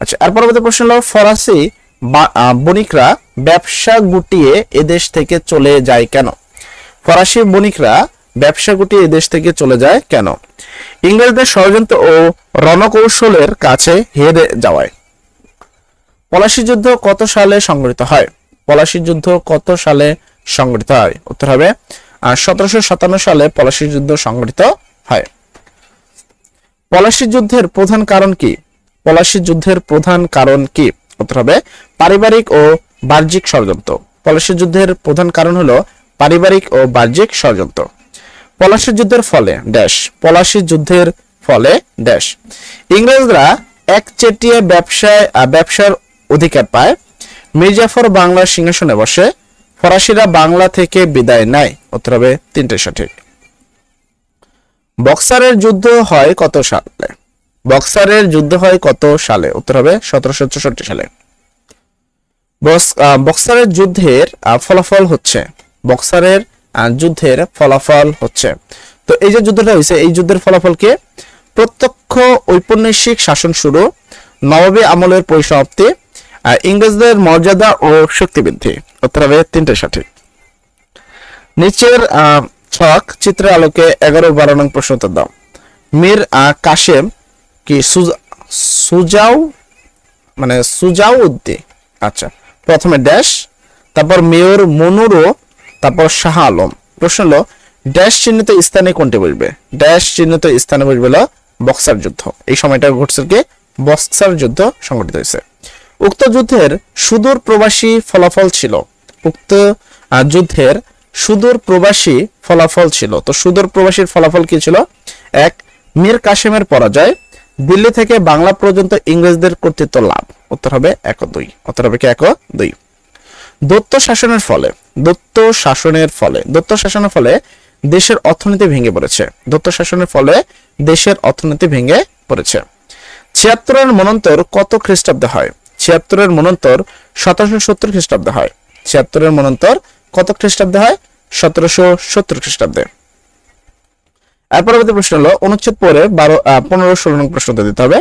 আচ্ছা, এর পরবর্তী প্রশ্ন হলো ফরাসি বণিকরা ব্যবসা গুটিয়ে এদেশ থেকে চলে যায় কেন? ফরাসি বণিকরা ব্যবসা গুটিয়ে এদেশ থেকে চলে যায় কেন? ইংরেজদের ষড়যন্ত্র ও রণকৌশলের কাছে হেরে যাওয়ায়। পলাশী যুদ্ধ কত সালে সংঘটিত হয়? পলাশী যুদ্ধ কত সালে সংঘটিত হয়? উত্তর হবে 1757 সালে পলাশী যুদ্ধ সংঘটিত হয়। পলাশী যুদ্ধের প্রধান কারণ কি? পলাশী যুদ্ধের প্রধান কারণ কি? উত্তর হবে পারিবারিক ও বাহ্যিক ষড়যন্ত্র। পলাশী যুদ্ধের প্রধান কারণ হলো পারিবারিক ও বাহ্যিক ষড়যন্ত্র। পলাশী যুদ্ধের ফলে ড্যাশ, পলাশী যুদ্ধের ফলে ড্যাশ। ইংরেজরা একচেটিয়া ব্যবসার অধিকার পায়। মির্জাফর বাংলার সিংহাসনে বসে। ফরাসিরা বাংলা থেকে বিদায় নেয়। উত্তর হবে তিনটে সঠিক। বক্সারের যুদ্ধ হয় কত সালে? বক্সারের যুদ্ধ হয় কত সালে? উত্তর হবে 1764 সালে। বক্সারের যুদ্ধের ফলাফল হচ্ছে, বক্সারের যুদ্ধের ফলাফল হচ্ছে, তো এই যে যুদ্ধটা হয়েছে, এই যুদ্ধের ফলাফল কি? প্রত্যক্ষ ঔপনিবেশিক শাসন শুরু, নবাবী আমলের পরিসমাপ্তি, ইংরেজদের মর্যাদা ও শক্তি বৃদ্ধি। উত্তর হবে তিনটে সঠিক। নিচের ছক চিত্রের আলোকে 11-12 নং প্রশ্ন উত্তর দাও। মীর কাসেম কি সুজাউদ্দিন, আচ্ছা প্রথমে ড্যাশ, তারপর মেয়র মনুরো, তারপর শাহ আলম। প্রশ্ন হলো ড্যাশ চিহ্নিত স্থানে কোনটি বসবে? ড্যাশ চিহ্নিত স্থানে বসবে হলো বক্সার যুদ্ধ। এই সময়টা ঘটছে কি বক্সার যুদ্ধ সংঘটিত হয়েছে। উক্ত যুদ্ধের সুদূর প্রবাসী ফলাফল ছিল, উক্ত যুদ্ধের সুদূর প্রবাসী ফলাফল ছিল। তো সুদূর প্রবাসীর ফলাফল কি ছিল? এক, মীর কাসেমের পরাজয়, দিল্লি থেকে বাংলা পর্যন্ত ইংরেজদের কর্তৃত্ব লাভ। উত্তর হবে 1-2। উত্তর হবে কি 1-2। দৈত্য শাসনের ফলে, দৈত্য শাসনের ফলে দেশের অর্থনীতি ভেঙে পড়েছে। দৈত্য শাসনের ফলে দেশের অর্থনীতি ভেঙে পড়েছে। 76-এর মনন্তর কত খ্রিস্টাব্দে হয়? 76-এর মনন্তর 1770 খ্রিস্টাব্দে হয়। 76-এর মনন্তর কত খ্রিস্টাব্দে হয়? 1770 খ্রিস্টাব্দে। এর পরবর্তী প্রশ্ন হলো অনুচ্ছেদ পরে 15-16 নং প্রশ্ন দিতে হবে।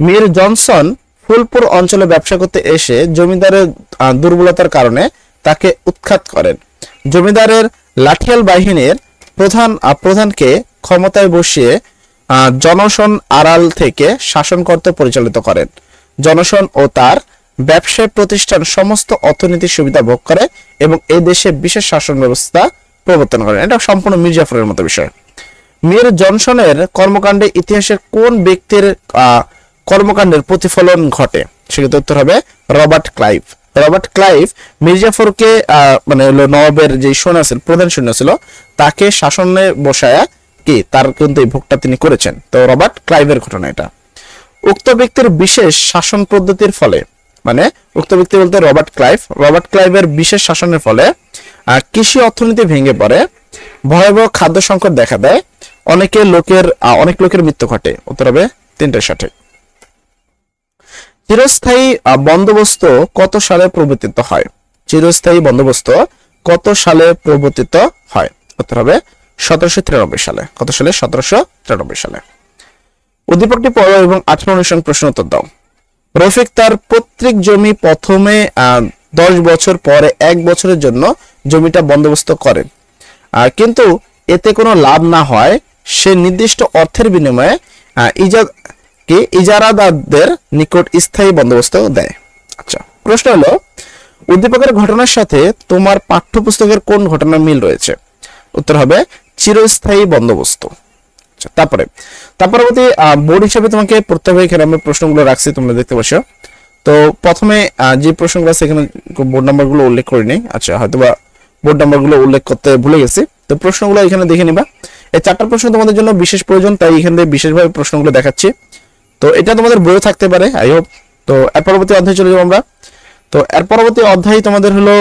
মীর জনসন ফুলপুর অঞ্চলে ব্যবসা করতে এসে জমিদারের দুর্বলতার কারণে তাকে উৎখাত করেন। জমিদারের লাঠিয়াল বাহিনীর প্রধানকে ক্ষমতায় বসিয়ে জনসন আড়াল থেকে শাসন করতে পরিচালিত করেন। জনসন ও তার ব্যবসায় প্রতিষ্ঠান সমস্ত অর্থনৈতিক সুবিধা ভোগ করে এবং এই দেশে বিশেষ শাসন ব্যবস্থা প্রবর্তন করেন। এটা সম্পূর্ণ মির্জাফরের মতো বিষয়। মীর জনসনের কর্মকাণ্ডে ইতিহাসের কোন ব্যক্তির কর্মকাণ্ডের প্রতিফলন ঘটে? সেক্ষেত্রে উত্তর হবে রবার্ট ক্লাইভ। রবার্ট ক্লাইভ মির্জাফরকে মানে হলো নবাবের যে সৈন্য ছিল, প্রধান সৈন্য ছিল, তাকে শাসনে বসায়া কি তার কিন্তু এই ভোগটা তিনি করেছেন। তো রবার্ট ক্লাইভের ঘটনা এটা। উক্ত ব্যক্তির বিশেষ শাসন পদ্ধতির ফলে, মানে উক্ত ব্যক্তি বলতে রবার্ট ক্লাইভ, রবার্ট ক্লাইভের বিশেষ শাসনের ফলে কৃষি অর্থনীতি ভেঙে পড়ে, ভয়াবহ খাদ্য সংকট দেখা দেয়, অনেক লোকের মৃত্যু ঘটে। উত্তর হবে তিনটাই সঠিক। চিরস্থায়ী বন্দোবস্ত কত সালে প্রবর্তিত হয়? চিরস্থায়ী বন্দোবস্ত কত সালে প্রবর্তিত হয়? উত্তর হবে 1793 সালে। কত সালে? 1793 সালে। উদ্দীপকটি পড়ো এবং 18-19 প্রশ্ন উত্তর দাও। রফিক তার পৈতৃক জমি প্রথমে 10 বছর পরে 1 বছরের জন্য জমিটা বন্দোবস্ত করেন, কিন্তু এতে কোনো লাভ না হয় সে নির্দিষ্ট অর্থের বিনিময়ে ইজারাদারদের নিকট স্থায়ী বন্দোবস্ত দেয়। আচ্ছা, প্রশ্ন হলো উদ্দীপকের ঘটনার সাথে তোমার পাঠ্যপুস্তকের কোন ঘটনার মিল রয়েছে? উত্তর হবে চিরস্থায়ী বন্দোবস্ত। আচ্ছা, পরবর্তী বোর্ড হিসেবে তোমাকে পড়তে হবে। এখানে আমি প্রশ্নগুলো রাখছি, তোমরা দেখতে পাচ্ছ। তো প্রথমে যে প্রশ্নগুলো আছে এখানে বোর্ড নাম্বারগুলো উল্লেখ করিনি। আচ্ছা, হয়তোবা বোর্ড নাম্বারগুলো উল্লেখ করতে ভুলে গেছি। তো প্রশ্নগুলো এখানে দেখে নিবা। এই 4টা প্রশ্ন তোমাদের জন্য বিশেষ প্রয়োজন, তাই এখান থেকে বিশেষভাবে প্রশ্নগুলো দেখাচ্ছি। তো এটা তোমাদের বইও থাকতে পারে, আই হোপ। তো এর পরবর্তী অধ্যায়ে চলে যাবো আমরা। তো এর পরবর্তী অধ্যায় তোমাদের হলো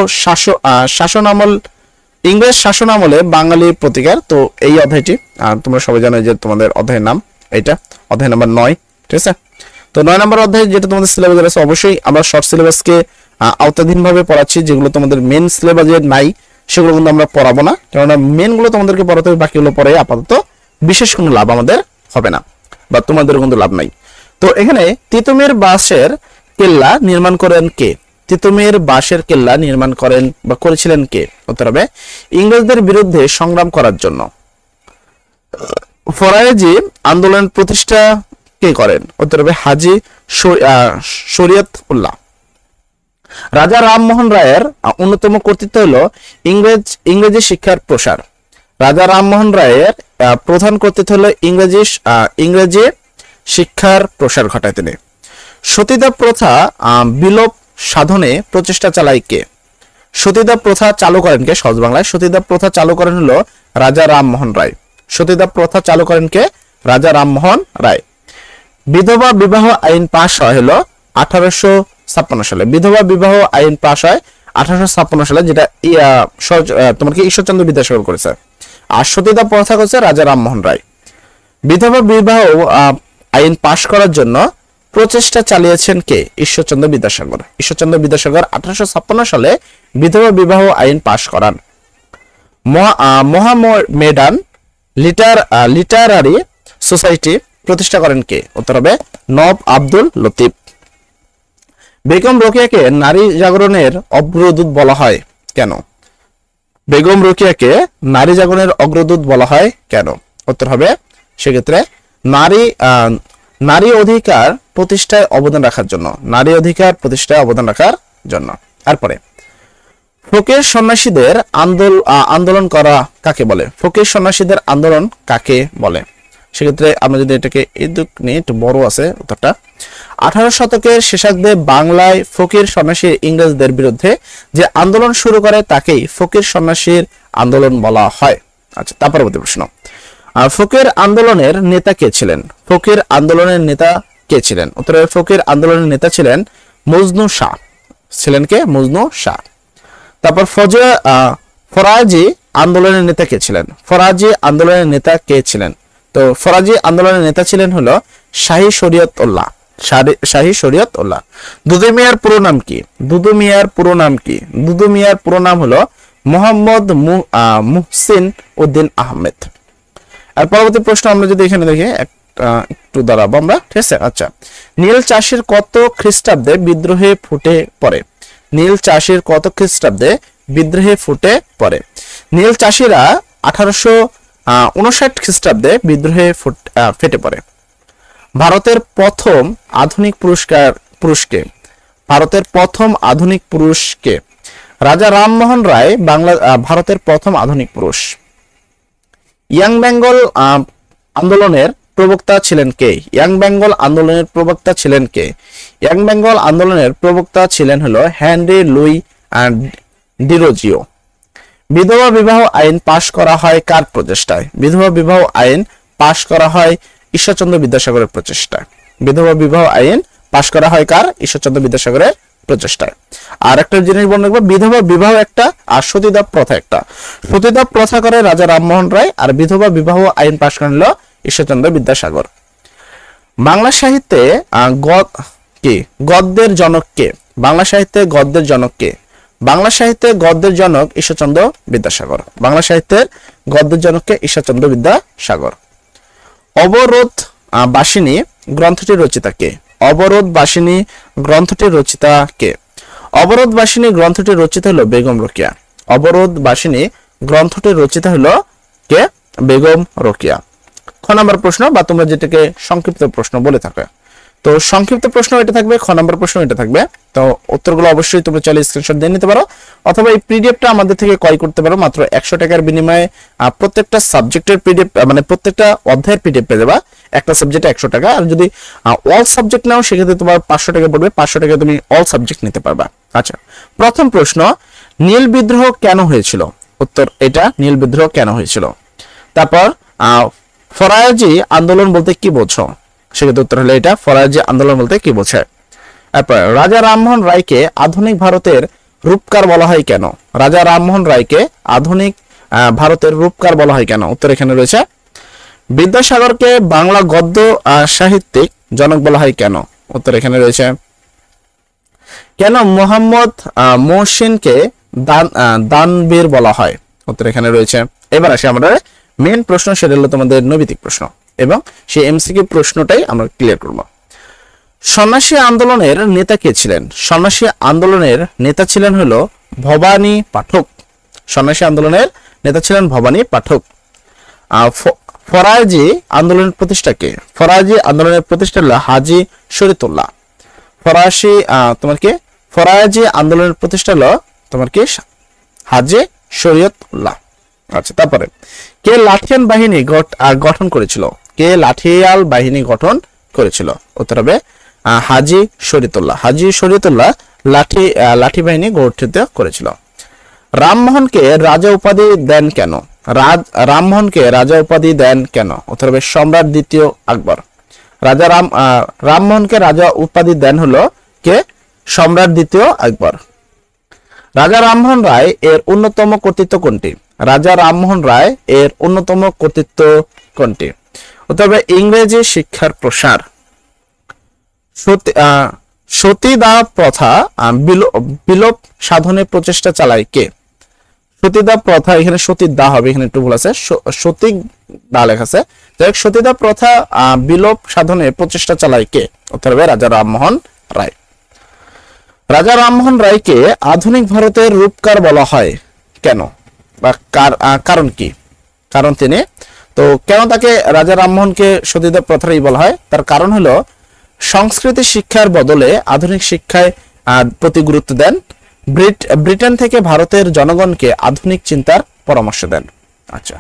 শাসন আমল, ইংরেজ শাসন আমলে বাঙালি প্রতিকার। তো এই অধ্যায়টি তোমরা সবাই জানো যে তোমাদের অধ্যায়ের নাম এটা, অধ্যায় নাম্বার 9। ঠিক আছে, তো 9 নম্বর অধ্যায় যেটা তোমাদের সিলেবাসে আছে, অবশ্যই আমরা শর্ট সিলেবাসকে আওতাধীনভাবে পড়াচ্ছি। যেগুলো তোমাদের মেন সিলেবাসে নাই সেগুলো কিন্তু আমরা পড়াবো না, কেননা মেনগুলো তোমাদেরকে পড়াতে হবে, বাকিগুলো পরে আপাতত বিশেষ কোনো লাভ আমাদের হবে না, বা তোমাদের কিন্তু লাভ নাই। তো এখানে তিতুমির বাঁশের কেল্লা নির্মাণ করেন কে? তিতুমির বাঁশের কেল্লা নির্মাণ করেন বা করেছিলেন কে? উত্তর হবে ইংরেজদের বিরুদ্ধে সংগ্রাম করার জন্য। ফরায়েজি আন্দোলন প্রতিষ্ঠা কে করেন? উত্তর হবে হাজী শরীয়ত উল্লাহ। রাজা রামমোহন রায়ের অন্যতম কর্তৃত্ব হলো ইংরেজি শিক্ষার প্রসার। রাজা রামমোহন রায়ের প্রধান কর্তৃত্ব হলো ইংরেজি শিক্ষার প্রসার ঘটায় তিনি। সতীদাহ প্রথা বিলোপ সাধনে প্রচেষ্টা চালায় কে? সতীদাহ প্রথা চালু করেন কে? সহজ বাংলায় সতীদাহ প্রথা চালু করেন হলো রাজা রামমোহন রায়। সতীদাহ প্রথা চালু করেন কে? রাজা রামমোহন রায়। বিধবা বিবাহ আইন পাশ হয় হলো 1856 সালে। বিধবা বিবাহ আইন পাশ হয় 1856 সালে, যেটা তোমার কি ঈশ্বরচন্দ্র বিদ্যাসাগর করেছে। আর সতীদাহ প্রথা করেছে রাজা রামমোহন রায়। বিধবা বিবাহ আইন পাশ করার জন্য প্রচেষ্টা চালিয়েছেন কে? ঈশ্বরচন্দ্র বিদ্যাসাগর। ঈশ্বরচন্দ্র বিদ্যাসাগর 1856 সালে বিধবা বিবাহ আইন পাশ করান। মোহামেডান লিটারারি সোসাইটি প্রতিষ্ঠা করেন কে? উত্তর হবে নব আব্দুল লতিফ। বেগম রোকেয়াকে নারী জাগরণের অগ্রদূত বলা হয় কেন? বেগম রোকেয়াকে নারী জাগরণের অগ্রদূত বলা হয় কেন? উত্তর হবে সেক্ষেত্রে নারী অধিকার প্রতিষ্ঠায় অবদান রাখার জন্য। নারী অধিকার প্রতিষ্ঠায় অবদান রাখার জন্য। তারপরে ফকির সন্ন্যাসীদের আন্দোলন করা কাকে বলে? ফকির সন্ন্যাসীদের আন্দোলন কাকে বলে? সেক্ষেত্রে আমরা যদি এটাকে একটু বড় আছে উত্তরটা, 18 শতকের শেষার্ধে বাংলায় ফকির সন্ন্যাসী ইংরেজদের বিরুদ্ধে যে আন্দোলন শুরু করে তাকেই ফকির সন্ন্যাসীর আন্দোলন বলা হয়। আচ্ছা, তার পরবর্তী প্রশ্ন, ফকির আন্দোলনের নেতা কে ছিলেন? ফকির আন্দোলনের নেতা কে ছিলেন? উত্তরে ফকির আন্দোলনের নেতা ছিলেন মজনু শাহ। ছিলেন কে? মজনু শাহ। তারপর ফরাজি আন্দোলনের নেতা কে ছিলেন? ফরাজি আন্দোলনের নেতা কে ছিলেন? তো ফরাজি আন্দোলনের নেতা ছিলেন হলো শাহী শরীয়ত উল্লাহ। শাহী শরীয়ত উল্লাহ। দুদু মিয়ার পুরো নাম কি? দুদু মিয়ার পুরো নাম কি? দুদু মিয়ার পুরো নাম হলো মোহাম্মদ মুহসিন উদ্দিন আহমেদ। আর পরবর্তী প্রশ্ন আমরা যদি এখানে দেখি, একটু দাঁড়াবো আমরা, ঠিক আছে। আচ্ছা, নীল চাষের কত খ্রিস্টাব্দে বিদ্রোহে ফুটে পড়ে? নীল চাষের কত খ্রিস্টাব্দে বিদ্রোহে ফুটে পড়ে? নীল চাষিরা 1859 খ্রিস্টাব্দে বিদ্রোহে ফেটে পড়ে। ভারতের প্রথম আধুনিক পুরুষকে? ভারতের প্রথম আধুনিক পুরুষকে? রাজা রামমোহন রায় ভারতের প্রথম আধুনিক পুরুষ। ইয়াং বেঙ্গল আন্দোলনের প্রবক্তা ছিলেন কে? ইয়াং বেঙ্গল আন্দোলনের প্রবক্তা ছিলেন কে? ইয়াং বেঙ্গল আন্দোলনের প্রবক্তা ছিলেন হলো হেনরি লুই ডিরোজিও। বিধবা বিবাহ আইন পাশ করা হয় কার প্রচেষ্টায়? বিধবা বিবাহ আইন পাশ করা হয় ঈশ্বরচন্দ্র বিদ্যাসাগরের প্রচেষ্টায়। বিধবা বিবাহ আইন পাশ করা হয় কার? ঈশ্বরচন্দ্র বিদ্যাসাগরের প্রচেষ্টায়। আর একটা জিনিস মনে রাখবো, বিধবা বিবাহ একটা আর সতীদাহ প্রথা একটা। সতীদাহ প্রথা করে রাজা রামমোহন রায়, আর বিধবা বিবাহ আইন পাশ করেন হলো ঈশ্বরচন্দ্র বিদ্যাসাগর। বাংলা সাহিত্যে গদ্যের জনক কে? বাংলা সাহিত্যে গদ্যের জনক কে? বাংলা সাহিত্যে গদ্যের জনক ঈশ্বরচন্দ্র বিদ্যাসাগর। বাংলা সাহিত্যের গদ্যের জনককে ঈশ্বরচন্দ্র বিদ্যাসাগর। অবরোধ বাসিনী গ্রন্থটির রচিতা কে? অবরোধ বাসিনী গ্রন্থটির রচিতা কে? অবরোধ বাসিনী গ্রন্থটির রচিতা হলো বেগম রোকেয়া। অবরোধ বাসিনী গ্রন্থটির রচিতা হলো কে? বেগম রোকেয়া। খ নম্বর প্রশ্ন, বা তোমরা যেটাকে সংক্ষিপ্ত প্রশ্ন বলে থাকো, তো সংক্ষিপ্ত প্রশ্ন এটা থাকবে, খ নম্বর প্রশ্ন এটা থাকবে। তো উত্তরগুলো অবশ্যই তোমরা চাইলে স্ক্রিনশট দিয়ে নিতে পারো, অথবা এই পিডিএফটা আমাদের থেকে ক্রয় করতে পারো মাত্র 100 টাকার বিনিময়ে। প্রত্যেকটা সাবজেক্টের পিডিএফ, মানে প্রত্যেকটা অধ্যায়ের পিডিএফ পেয়ে যাবা, একটা সাবজেক্টে 100 টাকা। আর যদি অল সাবজেক্ট নাও সেক্ষেত্রে তোমার 500 টাকা পড়বে, 500 টাকা তুমি অল সাবজেক্ট নিতে পারবা। আচ্ছা, প্রথম প্রশ্ন, নীল বিদ্রোহ কেন হয়েছিল? উত্তর এটা, নীল বিদ্রোহ কেন হয়েছিল। তারপর ফরাজি আন্দোলন বলতে কি বোঝো? সেক্ষেত্রে উত্তর হলো এটা, ফরাজি আন্দোলন বলতে কি বোঝায়। তারপর রাজা রামমোহন রায়কে আধুনিক ভারতের রূপকার বলা হয় কেন? রাজা রামমোহন রায়কে আধুনিক ভারতের রূপকার বলা হয় কেন? উত্তর এখানে রয়েছে। বিদ্যাসাগরকে বাংলা গদ্য সাহিত্যিক জনক বলা হয় কেন? উত্তর এখানে রয়েছে। কেন মোহাম্মদ মহসিনকে দানবীর বলা হয়? উত্তর এখানে রয়েছে। এবার আসি আমাদের মেন প্রশ্ন, সেটা হলো তোমাদের নৈতিক প্রশ্ন, এবং সেই এমসিকিউ প্রশ্নটাই আমরা ক্লিয়ার করব। সন্ন্যাসী আন্দোলনের নেতা কে ছিলেন? সন্ন্যাসী আন্দোলনের নেতা ছিলেন হলো ভবানী পাঠক। সন্ন্যাসী আন্দোলনের নেতা ছিলেন ভবানী পাঠক। ফরাজি আন্দোলনের প্রতিষ্ঠা কে? ফরাজি আন্দোলনের প্রতিষ্ঠা হলো হাজী শরীয়তুল্লাহ। ফরাজি আন্দোলনের প্রতিষ্ঠা হলো তোমার কি? হাজী শরীয়তুল্লাহ। আচ্ছা, তারপরে কে লাঠিয়াল বাহিনী গঠন করেছিল? কে লাঠিয়াল বাহিনী গঠন করেছিল? উত্তর হবে হাজী শরীয়তুল্লাহ। হাজী শরীয়তুল্লাহ লাঠি বাহিনী গঠিত করেছিল। রামমোহনকে রাজা উপাধি দেন কেন? রামমোহনকে রাজা উপাধি দেন কেন? উত্তর হবে সম্রাট দ্বিতীয় আকবর। রামমোহনকে রাজা উপাধি দেন হলো কে? সম্রাট দ্বিতীয় আকবর। রাজা রামমোহন রায় এর অন্যতম কর্তৃত্ব কোনটি? রাজা রামমোহন রায় এর অন্যতম কর্তৃত্ব কোনটি? উত্তর হবে ইংরেজি শিক্ষার প্রসার। সতীদাহ প্রথা বিলোপ সাধনে প্রচেষ্টা চালায় কে? সতীদাহ প্রথা, এখানে সতীদাহ হবে, এখানে একটু ভুল আছে, সতীদাহ লেখা আছে। সতীদাহ প্রথা বিলোপ সাধনে প্রচেষ্টা চালায় কে? উত্তর হবে রাজা রামমোহন রায়। রাজা রামমোহন রায়কে আধুনিক ভারতের রূপকার বলা হয় কেন, বা কারণ কি? কারণ তিনি, তো কেন তাকে রাজা রামমোহনকে সতীদাহ প্রথারই বলা হয়? তার কারণ হলো সংস্কৃতি শিক্ষার বদলে আধুনিক শিক্ষায় প্রতি গুরুত্ব দেন। ব্রিটেন থেকে ভারতের জনগণকে আধুনিক চিন্তার পরামর্শ দেন। আচ্ছা,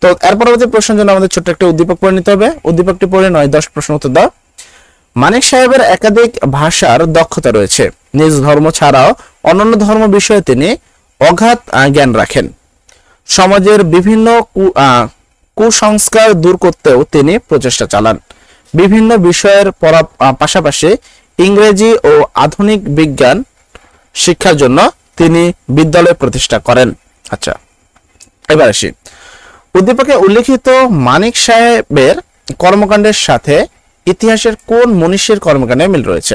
তো এর পরবর্তী প্রশ্নের জন্য আমাদের ছোট্ট একটা উদ্দীপক পড়ে নিতে হবে। উদ্দীপকটি পড়ে 9-10 প্রশ্ন উত্তর দাও। মানিক সাহেবের একাধিক ভাষার দক্ষতা রয়েছে। নিজ ধর্ম ছাড়াও অন্যান্য ধর্ম বিষয়ে তিনি অগাধ জ্ঞান রাখেন। সমাজের বিভিন্ন কুসংস্কার দূর করতেও তিনি প্রচেষ্টা চালান। বিভিন্ন বিষয়ের পাশাপাশি ইংরেজি ও আধুনিক বিজ্ঞান শিক্ষার জন্য তিনি বিদ্যালয় প্রতিষ্ঠা করেন। আচ্ছা, এবার আসি উদ্দীপকে উল্লেখিত মানিক সাহেবের কর্মকাণ্ডের সাথে ইতিহাসের কোন মনীষীর কর্মকাণ্ডে মিল রয়েছে?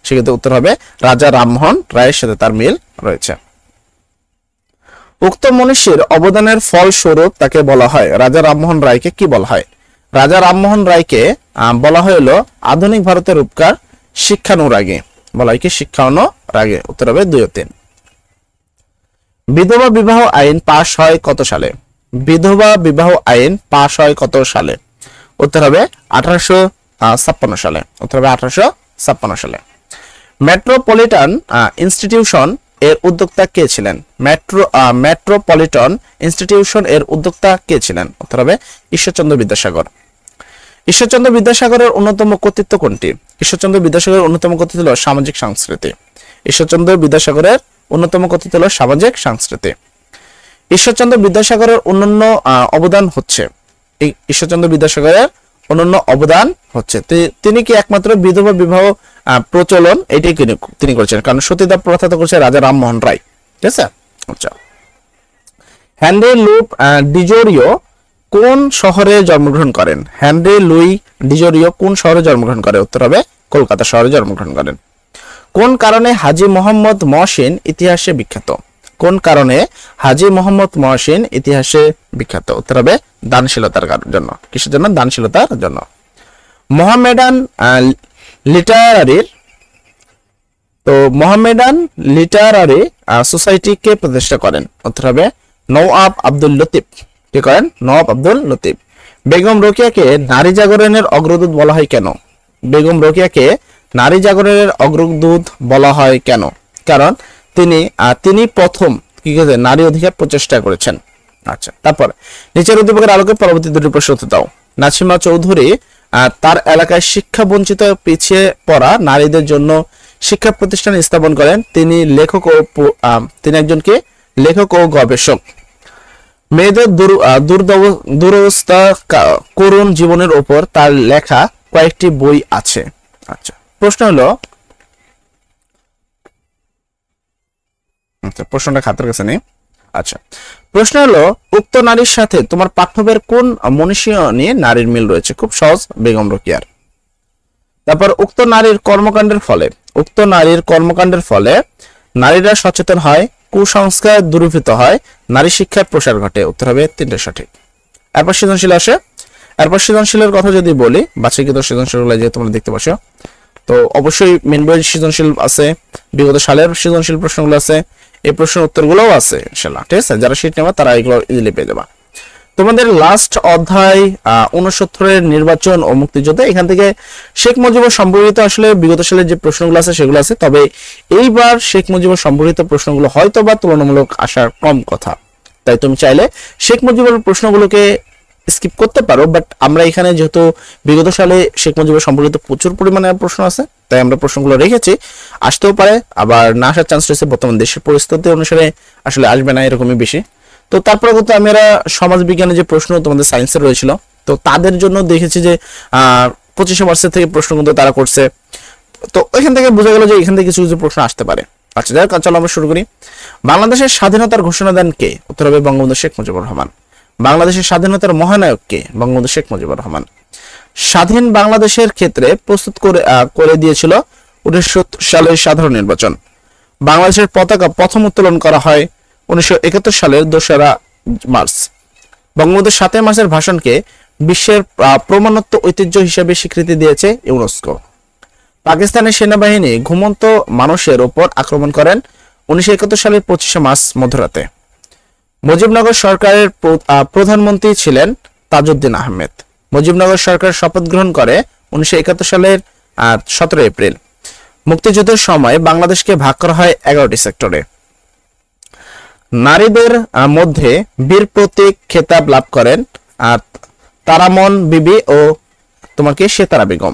সেক্ষেত্রে উত্তর হবে রাজা রামমোহন রায়ের সাথে তার মিল রয়েছে। উক্ত মনীষীর অবদানের ফলস্বরূপ তাকে বলা হয়, রাজা রামমোহন রায়কে কি বলা হয়? রাজা রামমোহন রায়কে বলা হলো আধুনিক ভারতের রূপকার, শিক্ষানুরাগী। বলা হয় কি? শিক্ষানুরাগী। উত্তর হবে 2 ও 3। বিধবা বিবাহ আইন পাশ হয় কত সালে? বিধবা বিবাহ আইন পাশ হয় কত সালে? উত্তর হবে 1856 সালে। উত্তর হবে 1856 সালে। মেট্রোপলিটন ইনস্টিটিউশন এর উদ্যোক্তা কে ছিলেন? মেট্রোপলিটন ইনস্টিটিউশন এর উদ্যোক্তা কে ছিলেন? উত্তর হবে ঈশ্বরচন্দ্র বিদ্যাসাগর। ঈশ্বরচন্দ্র বিদ্যাসাগরের অন্যতম কর্তৃত্ব কোনটি? ঈশ্বরচন্দ্র বিদ্যাসাগরের অন্যতম কর্তৃত্ব হলো সামাজিক সংস্কৃতি। ঈশ্বরচন্দ্র বিদ্যাসাগরের অন্যতম কর্তৃত্ব হলো সামাজিক সংস্কৃতি। ঈশ্বরচন্দ্র বিদ্যাসাগরের অন্যান্য অবদান হচ্ছে, ঈশ্বরচন্দ্র বিদ্যাসাগরের অনন্য অবদান হচ্ছে তিনি কি একমাত্র বিধবা বিবাহ প্রচলন এটাই তিনি করেছেন, কারণ সতীদাহ প্রথা তো করেছে রাজা রামমোহন রায়, ঠিক আছে। আচ্ছা, হেনরি লুই ডিজোরিও কোন শহরে জন্মগ্রহণ করেন? হেনরি লুই ডিজোরিও কোন শহরে জন্মগ্রহণ করেন? উত্তর হবে কলকাতা শহরে জন্মগ্রহণ করেন। কোন কারণে হাজী মোহাম্মদ মহসিন ইতিহাসে বিখ্যাত? কোন কারণে হাজী মোহাম্মদ মহসিন ইতিহাসে বিখ্যাত? উত্তর হবে দানশীলতার জন্য। কিসের জন্য? দানশীলতার জন্য। মোহামেডান লিটারারি সোসাইটি কে প্রতিষ্ঠা করেন? উত্তর হবে নওয়াব আব্দুল লতিফ। কি করেন? নওয়াব আব্দুল লতিফ। বেগম রোকেয়াকে নারী জাগরণের অগ্রদূত বলা হয় কেন? বেগম রোকেয়াকে নারী জাগরণের অগ্রদূত বলা হয় কেন? কারণ তিনি প্রথম কি করেছেন? নারী অধিকার প্রচেষ্টা করেছেন। আচ্ছা, তারপর নিচের উদ্দীপকের আলোকে পরবর্তী দুটি প্রশ্ন উত্তর দাও। নাসিমা চৌধুরী তার এলাকায় শিক্ষা বঞ্চিত পিছিয়ে পড়া নারীদের জন্য শিক্ষা প্রতিষ্ঠান স্থাপন করেন। তিনি একজন কি লেখক ও গবেষক। মেয়েদের দুরবস্থা করুণ জীবনের উপর তার লেখা কয়েকটি বই আছে। আচ্ছা, প্রশ্ন হলো, প্রশ্নটা খাতার কাছে নেই। আচ্ছা, প্রশ্ন হলো উক্ত নারীর সাথে তোমার পাঠ্যবের কোন মনীষী নিয়ে নারীর মিল রয়েছে? খুব সহজ, বেগম রোকেয়ার। তারপর উক্ত নারীর কর্মকাণ্ডের ফলে নারীরা সচেতন হয়, কুসংস্কার দূরীভূত হয়, নারী শিক্ষার প্রসার ঘটে। উত্তর হবে তিনটে সঠিক। এরপর সৃজনশীল আসে। এরপর সৃজনশীলের কথা যদি বলি, বাছাইকৃত সৃজনশীলগুলো যে তোমরা দেখতে পাচ্ছ, তো অবশ্যই মেন বইয়ের সৃজনশীল আছে, বিগত সালের সৃজনশীল প্রশ্নগুলো আছে, এই প্রশ্নের উত্তরগুলোও আছে ইনশাআল্লাহ, ঠিক আছে। যারা শীট নেবা তারা এগুলো ইজিলি পেয়ে যাবা। তোমাদের লাস্ট অধ্যায় 69 নির্বাচন ও মুক্তিযুদ্ধ, এখান থেকে শেখ মুজিবুর সম্পর্কিত আসলে বিগত সালের যে প্রশ্নগুলো আছে সেগুলো আছে, তবে এইবার শেখ মুজিবুর সম্পর্কিত প্রশ্নগুলো হয়তো বা তুলনামূলক আসার কম কথা, তাই তুমি চাইলে শেখ মুজিবুর প্রশ্নগুলোকে স্কিপ করতে পারো। বাট আমরা এখানে যেহেতু বিগত সালে শেখ মুজিবুর সম্পর্কিত প্রচুর পরিমাণে প্রশ্ন আছে, তাই আমরা প্রশ্নগুলো রেখেছি। আসতেও পারে, আবার না আসার চান্স রয়েছে, বর্তমান দেশের পরিস্থিতি অনুসারে আসলে আসবে না এরকমই বেশি। তো তারপরে কিন্তু আমরা সমাজ বিজ্ঞানের যে প্রশ্ন তোমাদের সায়েন্সের রয়েছিল, তো তাদের জন্য দেখেছি যে 25 মার্চের থেকে প্রশ্ন কিন্তু তারা করছে, তো এখান থেকে বোঝা গেল যে এখান থেকে কিছু কিছু প্রশ্ন আসতে পারে। আচ্ছা, যাই হোক, চলো আমরা শুরু করি। বাংলাদেশের স্বাধীনতার ঘোষণা দেন কে? উত্তর হবে বঙ্গবন্ধু শেখ মুজিবুর রহমান। বাংলাদেশের স্বাধীনতার মহানায়ক কে? বঙ্গবন্ধু শেখ মুজিবুর রহমান। স্বাধীন বাংলাদেশের ক্ষেত্রে প্রস্তুত করে দিয়েছিল 1970 সালের সাধারণ নির্বাচন। বাংলাদেশের পতাকা প্রথম উত্তোলন করা হয় 1971 সালের 2রা মার্চ। বঙ্গবন্ধুর 7 মার্চের ভাষণকে বিশ্বের প্রমাণত্ব ঐতিহ্য হিসেবে স্বীকৃতি দিয়েছে ইউনেস্কো। পাকিস্তানের সেনাবাহিনী ঘুমন্ত মানুষের উপর আক্রমণ করেন 1971 সালের 25 মার্চ মধ্যরাতে। মুজিবনগর সরকারের প্রধানমন্ত্রী ছিলেন তাজউদ্দিন আহমেদ। মুজিবনগর সরকার শপথ গ্রহণ করে 1971 সালের 17 এপ্রিল। মুক্তিযুদ্ধের সময় বাংলাদেশকে ভাগ করা হয় 11টি সেক্টরে। নারীদের মধ্যে বীর প্রতীক খেতাব লাভ করেন তারামন বিবি ও তোমাকে সেতারা বেগম।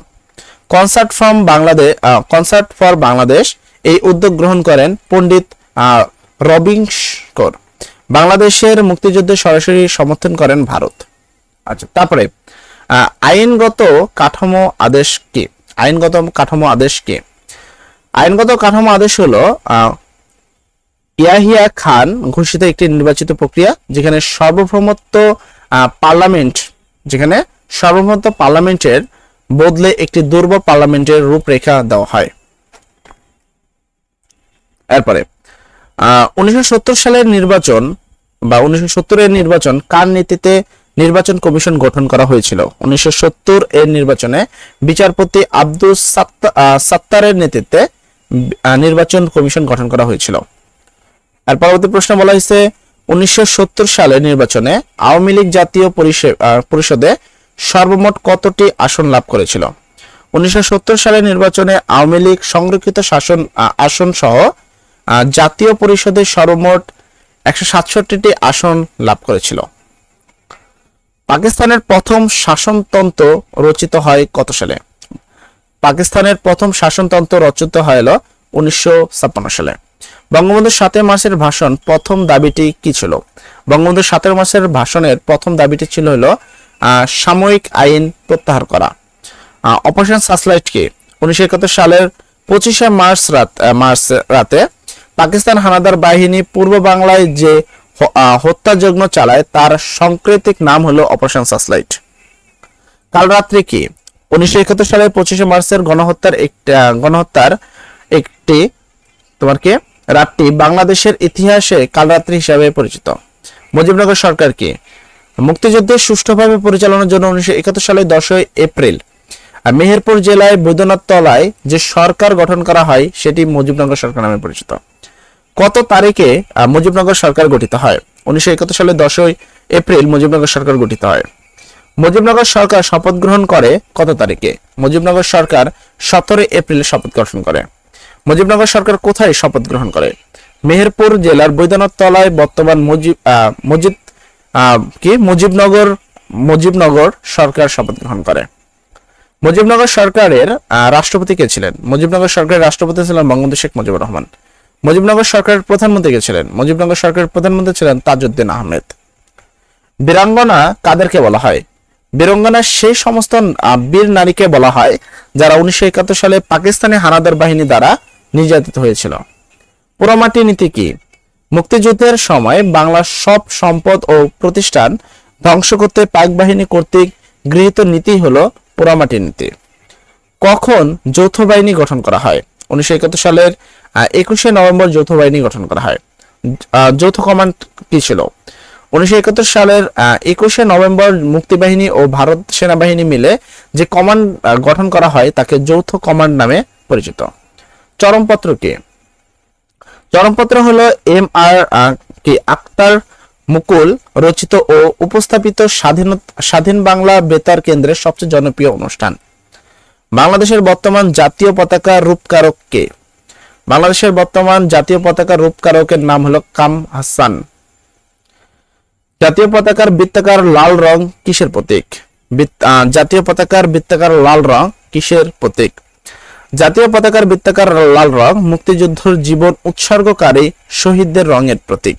কনসার্ট ফর বাংলাদেশ এই উদ্যোগ গ্রহণ করেন পণ্ডিত রবিনসকর। বাংলাদেশের মুক্তিযুদ্ধে সরাসরি সমর্থন করেন ভারত। আচ্ছা, তারপরে আইনগত কাঠামো আদেশ কি? আইনগত কাঠামো আদেশ কি? আইনগত কাঠামো আদেশ হলো ইয়াহিয়া খান ঘোষিত একটি নির্বাচিত প্রক্রিয়া, যেখানে সার্বভৌমত্ব পার্লামেন্টের বদলে একটি দুর্বল পার্লামেন্টের রূপরেখা দেওয়া হয়। এরপরে 1970 সালের নির্বাচন বা 1970 এর নির্বাচন কার নীতিতে নির্বাচন কমিশন গঠন করা হয়েছিল? 1970 এর নির্বাচনে বিচারপতি আব্দুল সাত্তারের নেতৃত্বে নির্বাচন কমিশন গঠন করা হয়েছিল। আর পরবর্তী প্রশ্ন বলা হয়েছে 1970 সালের নির্বাচনে আওয়ামী লীগ জাতীয় পরিষদে সর্বমোট কতটি আসন লাভ করেছিল? 1970 সালের নির্বাচনে আওয়ামী লীগ সংরক্ষিত আসন সহ জাতীয় পরিষদে সর্বমোট 167টি আসন লাভ করেছিল। পাকিস্তানের প্রথম শাসনতন্ত্র রচিত হয় কত সালে? পাকিস্তানের প্রথম শাসনতন্ত্র রচিত হয় 1956 সালে। বঙ্গবন্ধু 7 মার্চের ভাষণ প্রথম দাবিটি কি ছিল? বঙ্গবন্ধু 7 মার্চের ভাষণের প্রথম দাবিটি ছিল সাময়িক আইন প্রত্যাহার করা। অপারেশন সার্চলাইট কি? 1971 সালের 25 মার্চ রাতে পাকিস্তান হানাদার বাহিনী পূর্ব বাংলায় যে হত্যাযজ্ঞ চালায় তার সাংকেতিক নাম হলো অপারেশন সার্চলাইট। কালরাত্রি কি? 1971 সালের 25 মার্চের গণহত্যার একটি রাতটি বাংলাদেশের ইতিহাসে কালরাত্রি হিসাবে পরিচিত। মুজিবনগর সরকার কি? মুক্তিযুদ্ধের সুষ্ঠুভাবে পরিচালনার জন্য 1971 সালের 10 এপ্রিল মেহেরপুর জেলায় বৈদ্যনাথ তলায় যে সরকার গঠন করা হয় সেটি মুজিবনগর সরকার নামে পরিচিত। কত তারিখে মুজিবনগর সরকার গঠিত হয়? 1971 সালের 10 এপ্রিল মুজিবনগর সরকার গঠিত হয়। মুজিবনগর সরকার শপথ গ্রহণ করে কত তারিখে? মুজিবনগর সরকার 17 এপ্রিল শপথ গ্রহণ করে। মুজিবনগর সরকার কোথায় শপথ গ্রহণ করে? মেহেরপুর জেলার বৈদ্যনাথ তলায় বর্তমান মুজিবনগর সরকার শপথ গ্রহণ করে। মুজিবনগর সরকারের রাষ্ট্রপতি কে ছিলেন? মুজিবনগর সরকারের রাষ্ট্রপতি ছিলেন বঙ্গবন্ধু শেখ মুজিবুর রহমান। মুজিবনগর সরকারের প্রধানমন্ত্রী কে ছিলেন? মুজিবনগর সরকারের প্রধানমন্ত্রী ছিলেন তাজউদ্দিন আহমেদ। বীরাঙ্গনা কাদেরকে বলা হয়? বীরাঙ্গনা সেই সমস্ত বীর নারীকে বলা হয় যারা 1971 সালে পাকিস্তানি হানাদার বাহিনী দ্বারা নির্যাতিত হয়েছিল। পোড়ামাটি নীতি কি? মুক্তিযুদ্ধের সময় বাংলার সব সম্পদ ও প্রতিষ্ঠান ধ্বংস করতে পাক বাহিনী কর্তৃক গৃহীত নীতি হলো পোড়ামাটি নীতি। কখন যৌথ বাহিনী গঠন করা হয়? 1971 সালের 21 নভেম্বর যৌথ বাহিনী গঠন করা হয়। যৌথ কমান্ড কি ছিল? 1971 সালের 21 নভেম্বর মুক্তিবাহিনী ও ভারত সেনাবাহিনী মিলে যে কমান্ড গঠন করা হয় তাকে যৌথ কমান্ড নামে পরিচিত। চরমপত্র কি? চরমপত্র হলো M.R. আক্তার মুকুল রচিত ও উপস্থাপিত স্বাধীন বাংলা বেতার কেন্দ্রের সবচেয়ে জনপ্রিয় অনুষ্ঠান। বাংলাদেশের বর্তমান জাতীয় পতাকার রূপকারক কে? বাংলাদেশের বর্তমান জাতীয় পতাকার রূপকারকের নাম হলো কাম হাসান। জাতীয় পতাকার বৃত্তাকার লাল রং কিসের প্রতীক? জাতীয় পতাকার বৃত্তাকার লাল রং কিসের প্রতীক? জাতীয় পতাকার বৃত্তাকার লাল রং মুক্তিযুদ্ধের জীবন উৎসর্গকারী শহীদদের রঙের প্রতীক।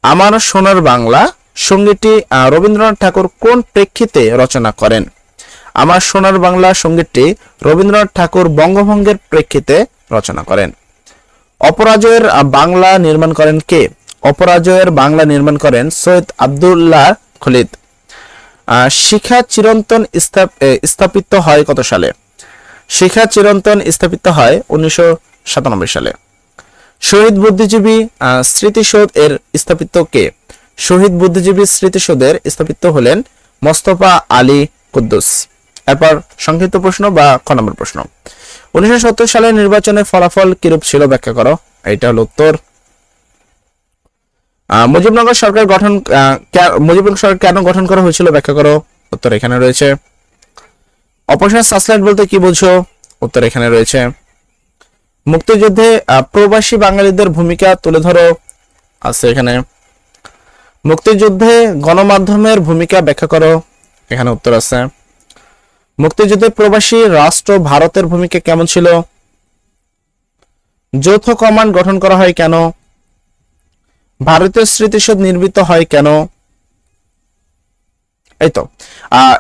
আমার সোনার বাংলা সঙ্গীতটি রবীন্দ্রনাথ ঠাকুর কোন প্রেক্ষিতে রচনা করেন? আমার সোনার বাংলা সঙ্গীতটি রবীন্দ্রনাথ ঠাকুর বঙ্গভঙ্গের প্রেক্ষিতে রচনা করেন। অপরাজয়ের বাংলা নির্মাণ করেন কে? অপরাজয়ের বাংলা নির্মাণ করেন সৈয়দ আব্দুল্লাহ খলিদ। শিখা চিরন্তন স্থাপিত হয় কত সালে? শিখা চিরন্তন স্থাপিত হয় 1997 সালে। শহীদ বুদ্ধিজীবী স্মৃতিসৌধ এর স্থাপিত কে? শহীদ বুদ্ধিজীবী স্মৃতিসৌধের স্থাপিত হলেন মোস্তফা আলী কুদ্দুস। এরপর সংক্ষিপ্ত প্রশ্ন বা খ নম্বর প্রশ্ন। 1970 সালের নির্বাচনের ফলাফল কিরূপ ছিল ব্যাখ্যা করো। এটা হলো উত্তর। মুজিবনগর সরকার কেন গঠন করা হয়েছিল ব্যাখ্যা করো। উত্তর এখানে রয়েছে। অপারেশন সার্চলাইট বলতে কি বোঝো? উত্তর এখানে রয়েছে। মুক্তিযুদ্ধে প্রবাসী বাঙালিদের ভূমিকা তুলে ধরো আছে এখানে। মুক্তিযুদ্ধে গণমাধ্যমের ভূমিকা ব্যাখ্যা করো, এখানে উত্তর আছে। মুক্তিযুদ্ধে প্রবাসী রাষ্ট্র ভারতের ভূমিকা কেমন ছিল? যৌথ কমান্ড গঠন করা হয় কেন? ভারতীয় স্মৃতিসৌধ নির্মিত হয় কেন? এই তো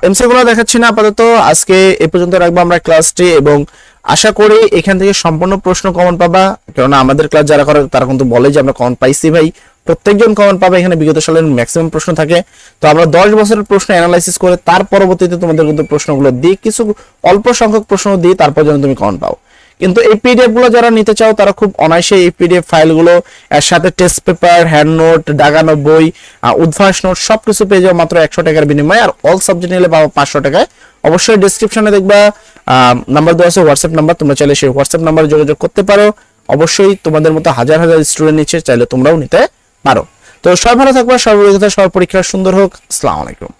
এমসি গুলো দেখাচ্ছি না আপাতত, আজকে এ পর্যন্ত রাখবো আমরা ক্লাসটি, এবং আশা করি এখান থেকে সম্পূর্ণ প্রশ্ন কমন পাবা, কারণ আমাদের ক্লাস যারা করে তারা কিন্তু বলে যে আমরা কমন পাইছি ভাই, প্রত্যেকজন কমন পাবে। এখানে বিগত সালের ম্যাক্সিমাম প্রশ্ন থাকে, তো আমরা 10 বছরের প্রশ্ন অ্যানালাইসিস করে তার পরবর্তীতে তোমাদের কিন্তু প্রশ্নগুলো দিই, কিছু অল্প সংখ্যক প্রশ্ন দিই, তারপর যেন তুমি কমন পাও। কিন্তু এই পিডিএফ গুলো যারা নিতে চাও তারা খুব অনায়াসে এই পিডিএফ ফাইলগুলো এর সাথে টেস্ট পেপার, হ্যান্ড নোট, দাগানো বই, উদ্ভাস নোট সবকিছু পেয়ে যাও মাত্র 100 টাকার বিনিময়ে। আর অল সাবজেক্ট নিলে পাবো 500 টাকায়। অবশ্যই ডেসক্রিপশনে দেখবা নাম্বার দেওয়া আছে, হোয়াটসঅ্যাপ নাম্বার, তোমরা চাইলে সেই হোয়াটসঅ্যাপ নাম্বারে যোগাযোগ করতে পারো। অবশ্যই তোমাদের মতো হাজার হাজার স্টুডেন্ট নিচ্ছে, চাইলে তোমরাও নিতে পারো। তো সবাই ভালো থাকবা, সবার পরীক্ষা সুন্দর হোক। আসসালামু আলাইকুম।